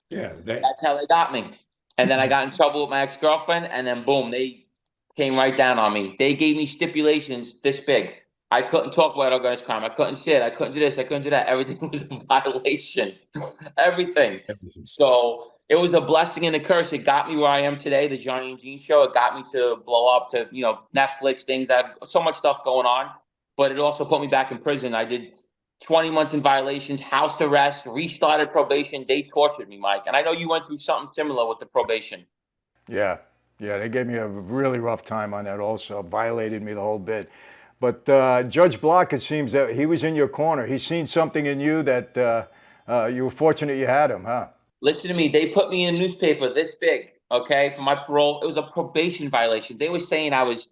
B: Yeah.
A: That's how they got me. And then I got in trouble with my ex-girlfriend, and then boom, they came right down on me. They gave me stipulations this big. I couldn't talk about organized crime. I couldn't sit. I couldn't do this. I couldn't do that. Everything was a violation. Everything. So it was a blessing and a curse. It got me where I am today, the Johnny and Gene show. It got me to blow up to, you know, Netflix things. I have so much stuff going on. But it also put me back in prison. I did 20 months in violations, house arrest, restarted probation. They tortured me, Mike. And I know you went through something similar with the probation.
B: Yeah. Yeah, they gave me a really rough time on that also, violated me the whole bit. But Judge Block, it seems that he was in your corner. He's seen something in you that you were fortunate you had him, huh?
A: Listen to me. They put me in a newspaper this big, okay, for my parole. It was a probation violation. They were saying I was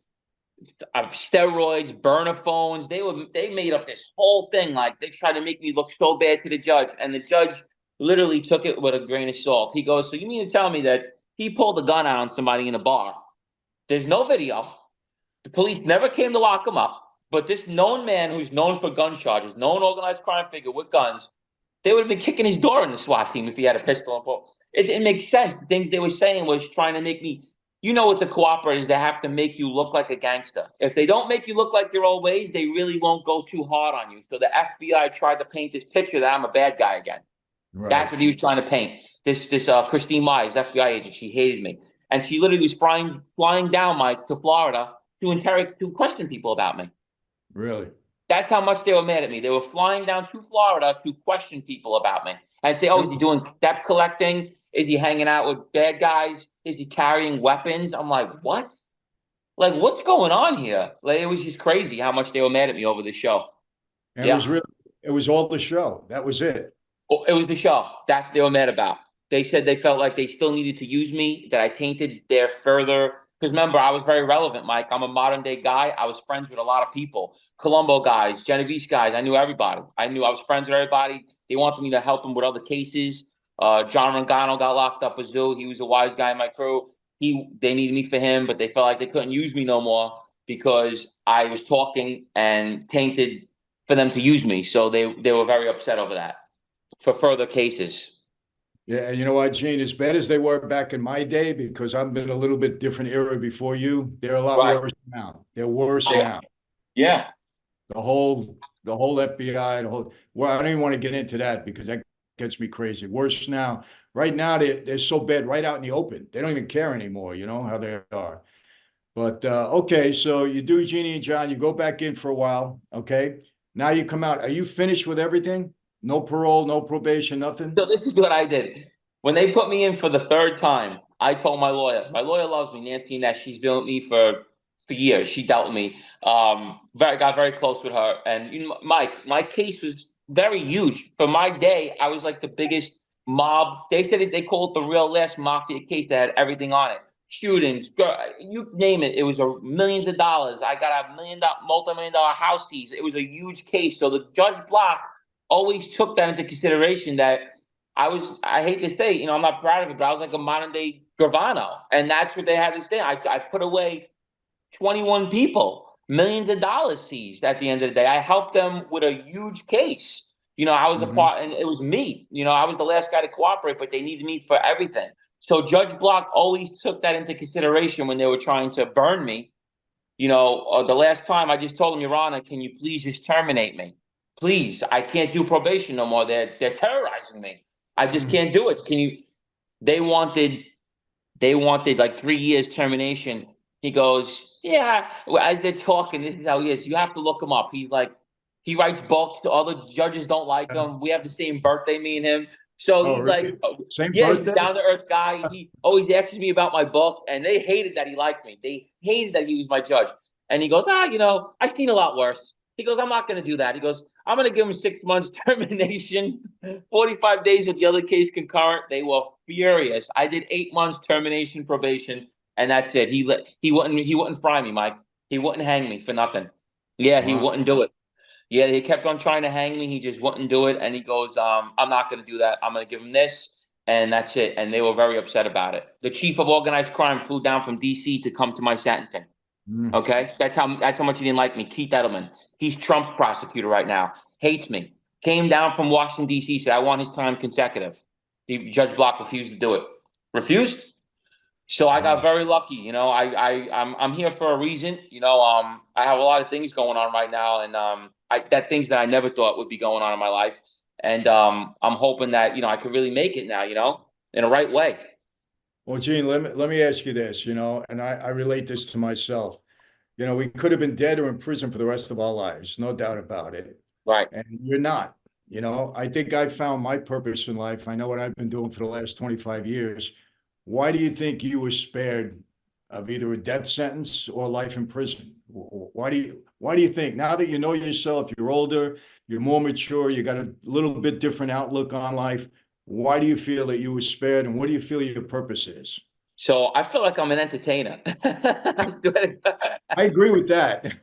A: steroids, burner phones. They made up this whole thing. Like, they tried to make me look so bad to the judge. And the judge literally took it with a grain of salt. He goes, so you mean to tell me that he pulled a gun out on somebody in a bar? There's no video. The police never came to lock him up. But this known man who's known for gun charges, known organized crime figure with guns, they would have been kicking his door in the SWAT team if he had a pistol. It didn't make sense. The things they were saying was trying to make me, you know, with the cooperators, they have to make you look like a gangster. If they don't make you look like your old ways, they really won't go too hard on you. So the FBI tried to paint this picture that I'm a bad guy again.
B: Right.
A: That's what he was trying to paint. This Christine Myers, FBI agent, she hated me. And she literally was flying down, Mike, to Florida to question people about me.
B: Really?
A: That's how much they were mad at me. They were flying down to Florida to question people about me and say, "Oh, is he doing debt collecting? Is he hanging out with bad guys? Is he carrying weapons?" I'm like, "What? Like, what's going on here?" Like, it was just crazy how much they were mad at me over the show.
B: And
A: Yeah.
B: it was all the show. That was it.
A: Oh, it was the show. That's what they were mad about. They said they felt like they still needed to use me, that I tainted their further. Because remember, I was very relevant, Mike. I'm a modern day guy. I was friends with a lot of people. Colombo guys, Genovese guys. I knew everybody. I was friends with everybody. They wanted me to help them with other cases. John Rangano got locked up as Zoo. He was a wise guy in my crew. They needed me for him, but they felt like they couldn't use me no more because I was talking and tainted for them to use me. So they were very upset over that for further cases.
B: Yeah, and you know what, Gene, as bad as they were back in my day, because I'm in a little bit different era before you, they're a lot
A: Right.
B: worse now. They're worse
A: Yeah.
B: now.
A: Yeah.
B: The whole FBI, well, I don't even want to get into that because that gets me crazy. Worse now. Right now, they're so bad right out in the open. They don't even care anymore, you know, how they are. But okay, so you do Jeannie and John, you go back in for a while, okay? Now you come out. Are you finished with everything? No parole, no probation, nothing?
A: So this is what I did. When they put me in for the third time, I told my lawyer. My lawyer loves me, Nancy Ness. She's been with me for years. She dealt with me. Got very close with her. And you know, Mike, my case was very huge. For my day, I was like the biggest mob. They said they called it the real last Mafia case that had everything on it. Shootings, you name it. It was millions of dollars. I got a multi-million dollar house keys. It was a huge case. So the judge block always took that into consideration that I hate to say, I'm not proud of it, but I was like a modern day Gravano. And that's what they had to say. I put away 21 people, millions of dollars seized at the end of the day. I helped them with a huge case. I was a
B: Mm-hmm.
A: part, and it was me. I was the last guy to cooperate, but they needed me for everything. So Judge Block always took that into consideration when they were trying to burn me. The last time I just told him, Your Honor, can you please just terminate me? Please, I can't do probation no more. They're terrorizing me. I just can't do it. Can you? They wanted like 3 years termination. He goes, yeah. As they're talking, this is how he is. You have to look him up. He's like, he writes books. Other judges don't like him. We have the same birthday, me and him. So
B: Oh,
A: he's like,
B: really? Same
A: yeah, he's a
B: birthday?
A: down to earth guy. He always asks me about my book, and they hated that he liked me. They hated that he was my judge. And he goes, I've seen a lot worse. He goes, I'm not going to do that. He goes, I'm going to give him 6 months termination, 45 days with the other case concurrent. They were furious. I did 8 months termination probation, and that's it. He wouldn't fry me, Mike. He wouldn't hang me for nothing. Yeah, he
B: Wow.
A: wouldn't do it. Yeah, he kept on trying to hang me. He just wouldn't do it. And he goes, I'm not going to do that. I'm going to give him this. And that's it. And they were very upset about it. The chief of organized crime flew down from D.C. to come to my sentencing.
B: Mm.
A: Okay? That's how much he didn't like me. Keith Edelman. He's Trump's prosecutor right now. Hates me. Came down from Washington, D.C., said, I want his time consecutive. The Judge Block refused to do it. Refused? So I got
B: Wow.
A: very lucky, I'm here for a reason. I have a lot of things going on right now, and things that I never thought would be going on in my life, and I'm hoping that I could really make it now, in a right way.
B: Well, Gene, let me ask you this, and I relate this to myself. We could have been dead or in prison for the rest of our lives, no doubt about it.
A: Right.
B: And you're not. I think I found my purpose in life. I know what I've been doing for the last 25 years. Why do you think you were spared of either a death sentence or life in prison? Why do you think now that you know yourself, you're older, you're more mature, you got a little bit different outlook on life? Why do you feel that you were spared, and what do you feel your purpose is?
A: So I feel like I'm an entertainer.
B: I agree with that.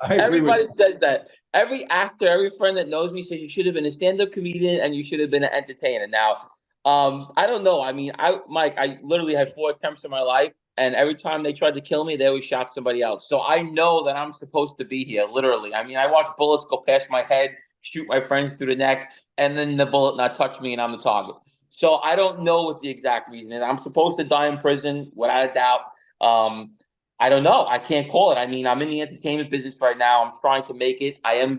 B: I agree with
A: Everybody says that. Every actor, every friend that knows me says you should have been a stand-up comedian and you should have been an entertainer. Now, I don't know. I mean, Mike, I literally had 4 attempts in my life, and every time they tried to kill me, they always shot somebody else. So I know that I'm supposed to be here, literally. I mean, I watch bullets go past my head, shoot my friends through the neck, and then the bullet not touch me, and I'm the target. So I don't know what the exact reason is. I'm supposed to die in prison, without a doubt. Um, I don't know. I can't call it. I mean, I'm in the entertainment business right now. I'm trying to make it. I am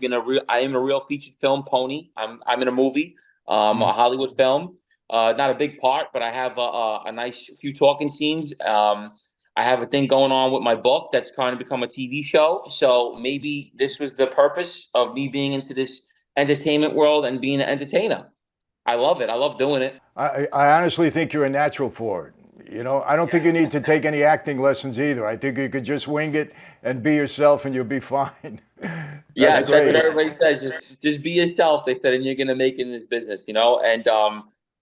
A: a real featured film pony. I'm in a movie, a
B: Mm.
A: Hollywood film. Not a big part, but I have a nice few talking scenes. I have a thing going on with my book that's trying to become a TV show. So maybe this was the purpose of me being into this entertainment world and being an entertainer. I love it. I love doing it.
B: I honestly think you're a natural for it. You know, I don't think you need to take any acting lessons either. I think you could just wing it and be yourself and you'll be fine.
A: Yeah,
B: That's
A: that's what
B: great.
A: everybody says. Just be yourself. They said, and you're gonna make it in this business, you know. And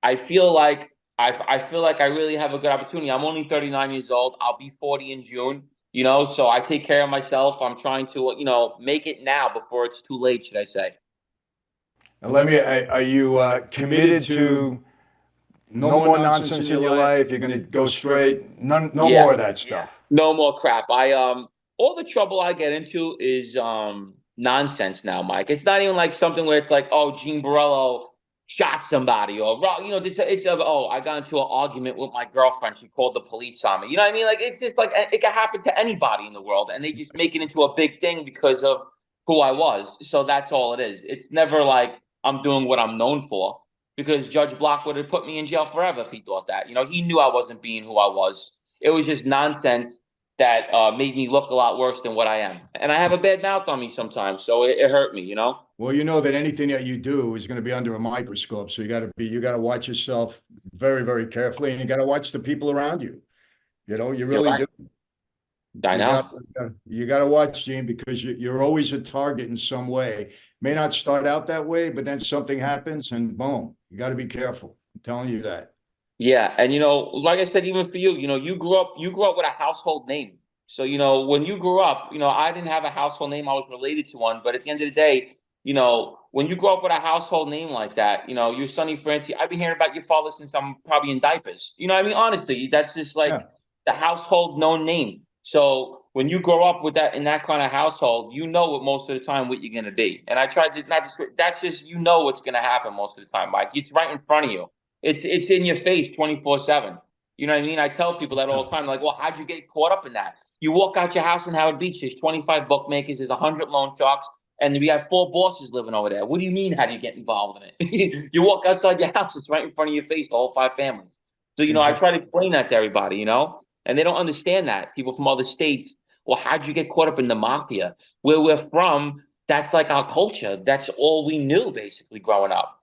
A: I feel like I feel like I really have a good opportunity. I'm only 39 years old. I'll be 40 in June. You know, so I take care of myself. I'm trying to, make it now before it's too late. Should I say?
B: And let me, are you committed to no more nonsense in your life? You're going to go straight? None, no
A: Yeah.
B: more of that stuff.
A: No more crap. All the trouble I get into is nonsense now, Mike. It's not even like something where it's like, oh, Gene Borrello shot somebody, or oh, I got into an argument with my girlfriend. She called the police on me. You know what I mean? Like, it's just like it can happen to anybody in the world, and they just make it into a big thing because of who I was. So that's all it is. It's never like I'm doing what I'm known for, because Judge Block would have put me in jail forever if he thought that. You know, he knew I wasn't being who I was. It was just nonsense that made me look a lot worse than what I am. And I have a bad mouth on me sometimes, so it hurt me, you know?
B: Well, you know that anything that you do is going to be under a microscope. So you got to watch yourself very, very carefully, and you got to watch the people around you. You know, you really do.
A: I know.
B: You got to watch, Gene, because you're always a target in some way. May not start out that way, but then something happens and boom, you got to be careful. I'm telling you that.
A: Yeah, and like I said, even for you, you grew up with a household name. So, when you grew up, I didn't have a household name. I was related to one, but at the end of the day, when you grow up with a household name like that, you're Sonny Francie. I've been hearing about your father since I'm probably in diapers. You know what I mean? Honestly, that's just like the household known name. So when you grow up with that in that kind of household, what most of the time what you're gonna be. And I tried to not. That's just what's gonna happen most of the time, Mike. It's right in front of you. It's in your face 24/7. You know what I mean? I tell people that all the time. Like, well, how'd you get caught up in that? You walk out your house in Howard Beach. There's 25 bookmakers. There's 100 loan sharks, and we have 4 bosses living over there. What do you mean? How do you get involved in it? You walk outside your house. It's right in front of your face. The whole 5 families. So I try to explain that to everybody. And they don't understand that. People from other states. Well, how'd you get caught up in the mafia? Where we're from, that's like our culture. That's all we knew basically growing up.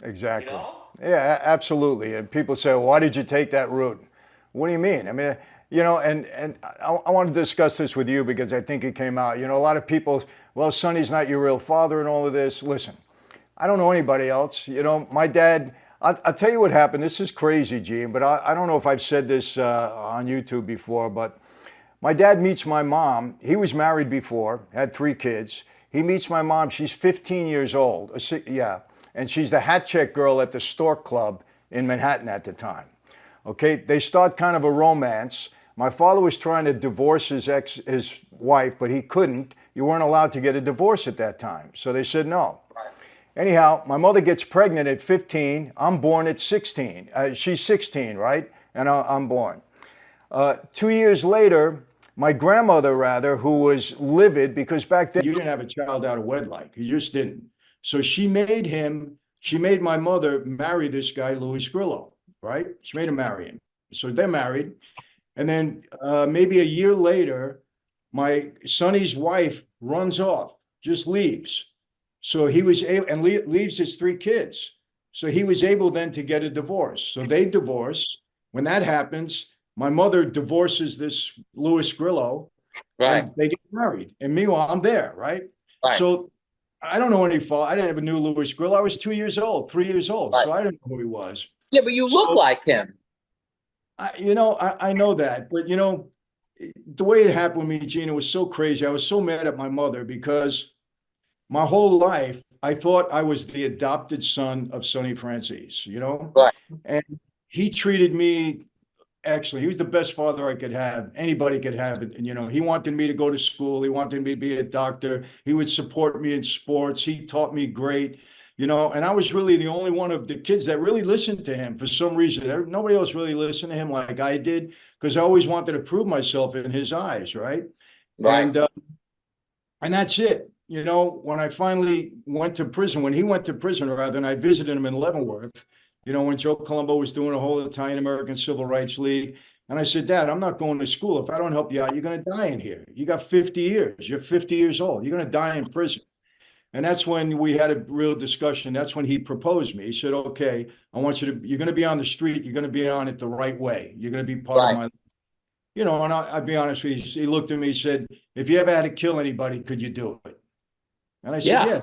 B: Exactly. Yeah, absolutely. And people say, well, why did you take that route? What do you mean? I mean, and I want to discuss this with you because I think it came out. A lot of people, well, Sonny's not your real father and all of this. Listen, I don't know anybody else. My dad, I'll tell you what happened. This is crazy, Gene, but I don't know if I've said this on YouTube before, but my dad meets my mom. He was married before, had 3 kids. He meets my mom. She's 15 years old. Yeah. And she's the hat check girl at the Stork Club in Manhattan at the time. Okay, they start kind of a romance. My father was trying to divorce his wife, but he couldn't. You weren't allowed to get a divorce at that time. So they said no. Anyhow, my mother gets pregnant at 15. I'm born at 16. She's 16, right? And I'm born. 2 years later, my grandmother, who was livid, because back then you didn't have a child out of wedlock. You just didn't. So she made my mother marry this guy, Louis Grillo, right? She made him marry him. So they're married. And then maybe a year later, my Sonny's wife runs off, just leaves. So he was able, and leaves his 3 kids. So he was able then to get a divorce. So they divorce. When that happens, my mother divorces this Louis Grillo.
A: Right.
B: And they get married. And meanwhile, I'm there, right?
A: Right.
B: So I don't know any fault. I didn't have a new Louis Grillo. I was 2 years old, 3 years old. Right. So I didn't know who he was.
A: Yeah, but you look like him.
B: I know that. But, the way it happened with me, Gina, was so crazy. I was so mad at my mother because my whole life, I thought I was the adopted son of Sonny Franzese,
A: Right.
B: And he treated me, actually, he was the best father I could have, anybody could have. And, he wanted me to go to school. He wanted me to be a doctor. He would support me in sports. He taught me great, and I was really the only one of the kids that really listened to him for some reason. Nobody else really listened to him like I did because I always wanted to prove myself in his eyes, right?
A: Right.
B: And that's it. When I finally went to prison, when he went to prison, rather, and I visited him in Leavenworth, when Joe Colombo was doing a whole Italian American Civil Rights League, And I said, Dad, I'm not going to school. If I don't help you out, you're going to die in here. You got 50 years. You're 50 years old. You're going to die in prison. And that's when we had a real discussion. That's when he proposed me. He said, okay, you're going to be on the street. You're going to be on it the right way. You're going to be part of
A: Right.
B: my, and I'll be honest with you. He looked at me, he said, if you ever had to kill anybody, could you do it? And I said,
A: Yeah.
B: yeah,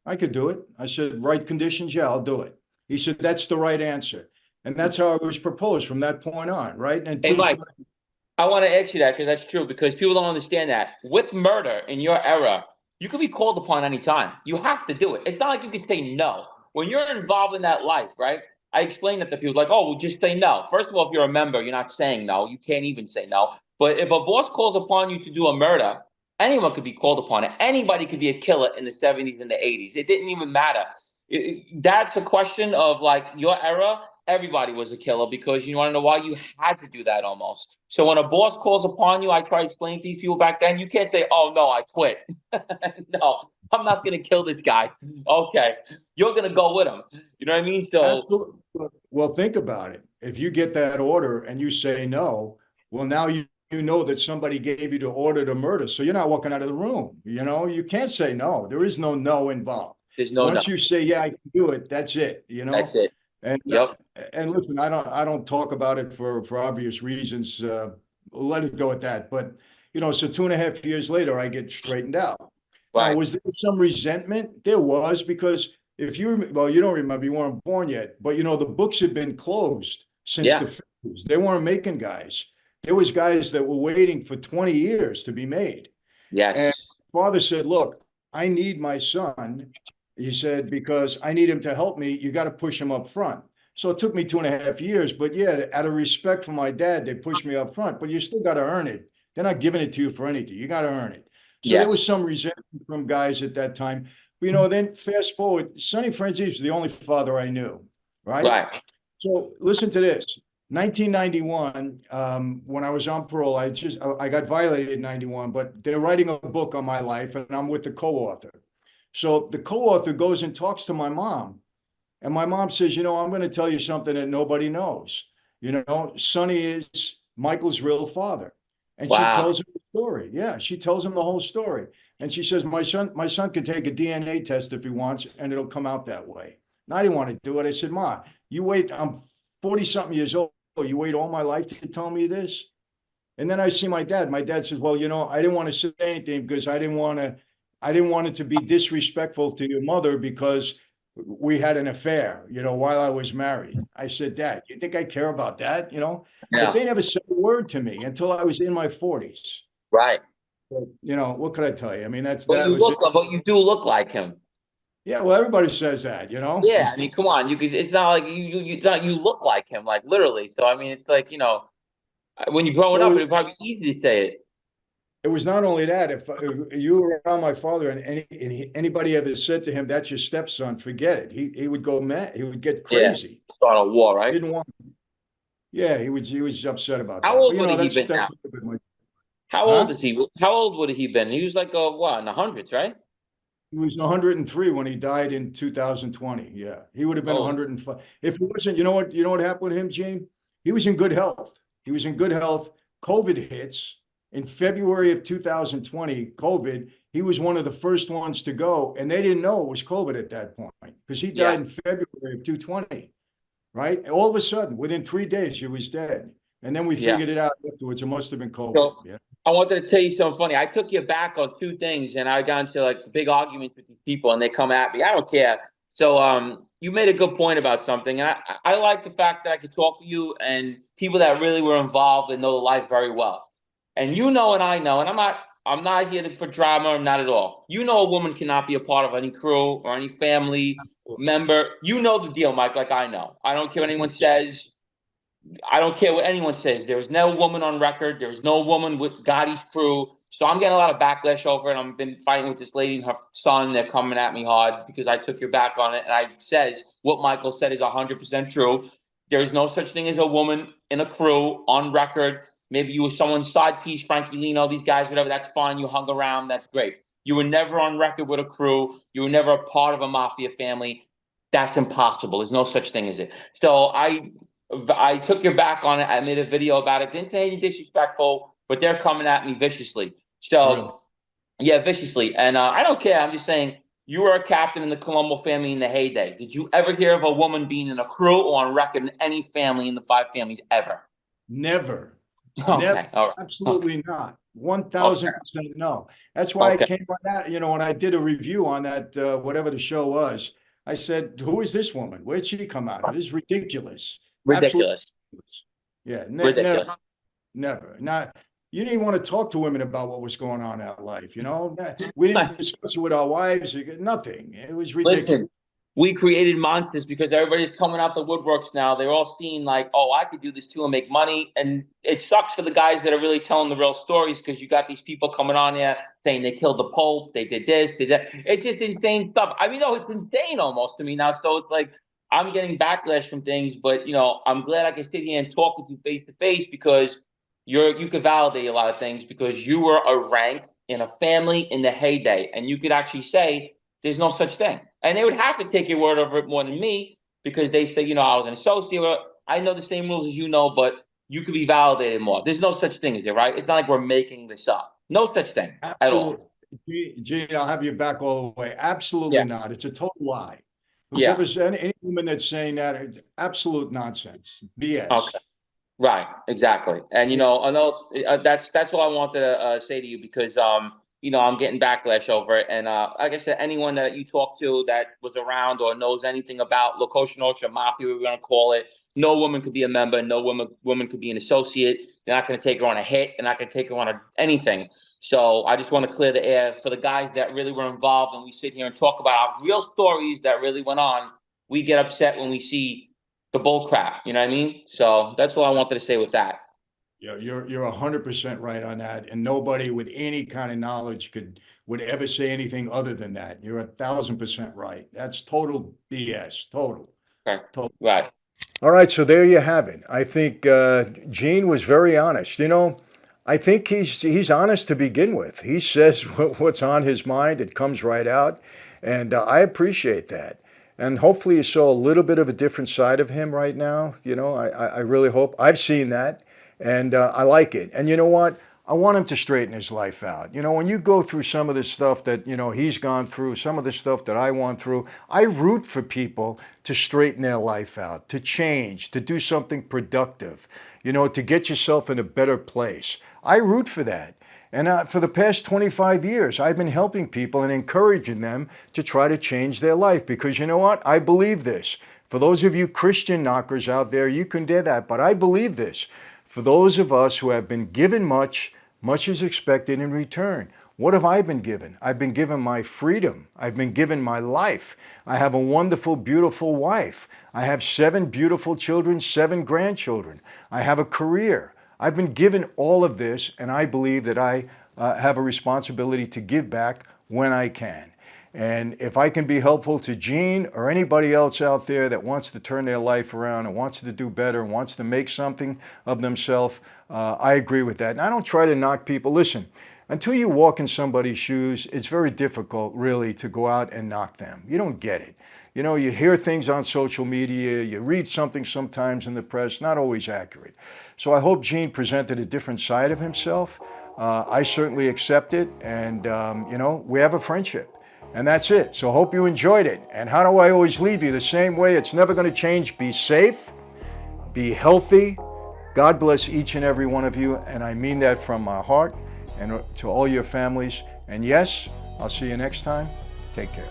B: I could do it. I said, right conditions, yeah, I'll do it. He said, that's the right answer. And that's how it was proposed from that point on, right? And
A: Hey, Mike, I want to ask you that because that's true, because people don't understand that. With murder in your era, you can be called upon anytime. You have to do it. It's not like you can say no. When you're involved in that life, right? I explain that to people like, oh, well, just say no. First of all, if you're a member, you're not saying no. You can't even say no. But if a boss calls upon you to do a murder, anyone could be called upon it. Anybody could be a killer in the 70s and the 80s. It didn't even matter. That's a question of like your era. Everybody was a killer because you want to know why you had to do that almost. So when a boss calls upon you, I try to explain to these people back then, you can't say, oh, no, I quit. No, I'm not going to kill this guy. Okay, you're going to go with him. You know what I mean? So
B: absolutely. Well, think about it. If you get that order and you say no, well, now you know that somebody gave you the order to murder. So you're not walking out of the room. You can't say no. There is no no involved.
A: there's no no.
B: Once you say, yeah, I can do it, that's it,
A: That's it.
B: And
A: Yep.
B: and listen, I don't talk about it for obvious reasons. Let it go at that. But so 2.5 years later, I get straightened out. Now,
A: Right.
B: was there some resentment? There was, because you don't remember, you weren't born yet, but the books had been closed since
A: Yeah.
B: the 50s. They weren't making guys. There was guys that were waiting for 20 years to be made. And
A: Yes.
B: father said, look, I need my son. He said, because I need him to help me, you got to push him up front. So it took me 2.5 years, but yeah, out of respect for my dad, they pushed me up front, but you still got to earn it. They're not giving it to you for anything. You got to earn it. So there was
A: Yes.
B: some resentment from guys at that time. But, then fast forward, Sonny Franzese was the only father I knew, right?
A: Right.
B: So listen to this. 1991, when I was on parole, I got violated in 91, but they're writing a book on my life, and I'm with the co-author. So the co-author goes and talks to my mom, and my mom says, I'm going to tell you something that nobody knows. Sonny is Michael's real father. And she
A: Wow.
B: tells him the story. Yeah, she tells him the whole story. And she says, my son can take a DNA test if he wants, and it'll come out that way. And I didn't want to do it. I said, Ma, you wait, I'm 40 something years old. You wait all my life to tell me this? And then I see my dad. My dad says, well, I didn't want to say anything because I didn't want it to be disrespectful to your mother because we had an affair, while I was married. I said, Dad, you think I care about that? But
A: Yeah.
B: they never said a word to me until I was in my 40s.
A: Right.
B: But, what could I tell you? I mean,
A: But
B: that
A: you
B: was it.
A: look, but you do look like him.
B: Yeah, well, everybody says that.
A: Yeah. I mean, come on. You could. It's not like it's not. You look like him, like literally. So I mean, it's like when you're growing up,
B: Well,
A: it'd probably be easy to say it.
B: it was not only that. If you were around my father and anybody ever said to him, "That's your stepson," forget it. He would go mad. He would get
A: Yeah.
B: crazy.
A: Start a war,
B: He
A: right?
B: didn't want. Yeah, he was upset about
A: How
B: that. But
A: old would he
B: that's
A: been now?
B: that's a little bit my,
A: How old
B: huh?
A: is he? How old would he been? He was like what in the hundreds, right?
B: He was 103 when he died in 2020. Yeah, he would have been
A: Oh,
B: 105 if he wasn't. You know what happened to him, Gene? He was in good health. He was in good health. COVID hits in February of 2020. COVID. He was one of the first ones to go, and they didn't know it was COVID at that point because he
A: yeah,
B: died in February of 2020. Right? All of a sudden, within 3 days, he was dead, and then we
A: yeah.
B: figured it out afterwards. It must have been COVID.
A: So
B: Yeah.
A: I wanted to tell you something funny. I took you back on two things, and I got into like big arguments with these people, and they come at me. I don't care. So you made a good point about something, and I like the fact that I could talk to you and people that really were involved and know the life very well. And and I know, and I'm not here to put drama, not at all. A woman cannot be a part of any crew or any family member. You know the deal, Mike, like I know. I don't care what anyone says. I don't care what anyone says. There is no woman on record. There is no woman with Gotti's crew. So I'm getting a lot of backlash over it. I've been fighting with this lady and her son. They're coming at me hard because I took your back on it. And I says what Michael said is 100% true. There is no such thing as a woman in a crew on record. Maybe you were someone's side piece, Frankie Lino, these guys, whatever. That's fine. You hung around. That's great. You were never on record with a crew. You were never a part of a mafia family. That's impossible. There's no such thing as it. So I I took your back on it. I made a video about it. Didn't say anything disrespectful, but they're coming at me viciously. So,
B: Really?
A: yeah, viciously. And I don't care. I'm just saying, you were a captain in the Colombo family in the heyday. Did you ever hear of a woman being in a crew or on record in any family in the five families ever?
B: Never. Never.
A: Okay. All right. Okay.
B: Absolutely not.
A: Okay.
B: 1000% no. That's why I
A: Okay.
B: came on that. When I did a review on that, whatever the show was, I said, "Who is this woman? Where'd she come out of? This is ridiculous. Absolutely
A: Ridiculous.
B: ridiculous." Yeah, never,
A: Ridiculous.
B: never. Not. You didn't want to talk to women about what was going on in our life. We didn't discuss it with our wives. Nothing. It was ridiculous.
A: Listen, we created monsters because everybody's coming out the woodworks now. They're all seeing like, oh, I could do this too and make money. And it sucks for the guys that are really telling the real stories because you got these people coming on there saying they killed the Pope, they did this, they did that. It's just insane stuff. I mean, no, it's insane almost to me now. So it's like I'm getting backlash from things, but I'm glad I can sit here and talk with you face to face because you could validate a lot of things because you were a rank in a family in the heyday, and you could actually say there's no such thing. And they would have to take your word over it more than me because they say, I was an associate. I know the same rules as but you could be validated more. There's no such thing as it, right? It's not like we're making this up. No such thing at all.
B: Gene, I'll have you back all the way. Absolutely
A: Yeah.
B: not. It's a total lie.
A: Yeah.
B: Whoever's any woman that's saying that, it's absolute nonsense. BS.
A: Okay. Right, exactly. And I know that's all I wanted to say to you because I'm getting backlash over it. And like I said, anyone that you talk to that was around or knows anything about La Cosa Nostra, Mafia, we're gonna call it, no woman could be a member, no woman could be an associate. They're not gonna take her on a hit, they're not gonna take her on anything. So I just want to clear the air for the guys that really were involved and we sit here and talk about our real stories that really went on. We get upset when we see the bull crap, you know what I mean? So that's what I wanted to say with that.
B: Yeah, you're 100% right on that, and nobody with any kind of knowledge would ever say anything other than that. You're 1000% right. That's total BS. Total.
A: Okay.
B: Total.
A: Right.
B: All right, so there you have it. I think Gene was very honest. I think he's honest to begin with. He says what's on his mind. It comes right out, and I appreciate that. And hopefully you saw a little bit of a different side of him right now. I really hope. I've seen that, and I like it. And you know what? I want him to straighten his life out. When you go through some of the stuff that, he's gone through, some of the stuff that I went through, I root for people to straighten their life out, to change, to do something productive, to get yourself in a better place. I root for that. And for the past 25 years, I've been helping people and encouraging them to try to change their life because you know what? I believe this. For those of you Christian knockers out there, you can do that, but I believe this. For those of us who have been given much, much is expected in return. What have I been given? I've been given my freedom. I've been given my life. I have a wonderful, beautiful wife. I have 7 beautiful children, 7 grandchildren. I have a career. I've been given all of this, and I believe that I have a responsibility to give back when I can. And if I can be helpful to Gene or anybody else out there that wants to turn their life around and wants to do better and wants to make something of themselves, I agree with that. And I don't try to knock people. Listen, until you walk in somebody's shoes, it's very difficult, really, to go out and knock them. You don't get it. You hear things on social media, you read something sometimes in the press, not always accurate. So I hope Gene presented a different side of himself. I certainly accept it, and we have a friendship. And that's it. So hope you enjoyed it. And how do I always leave you? The same way. It's never going to change. Be safe, be healthy. God bless each and every one of you, and I mean that from my heart, and to all your families. And yes, I'll see you next time. Take care.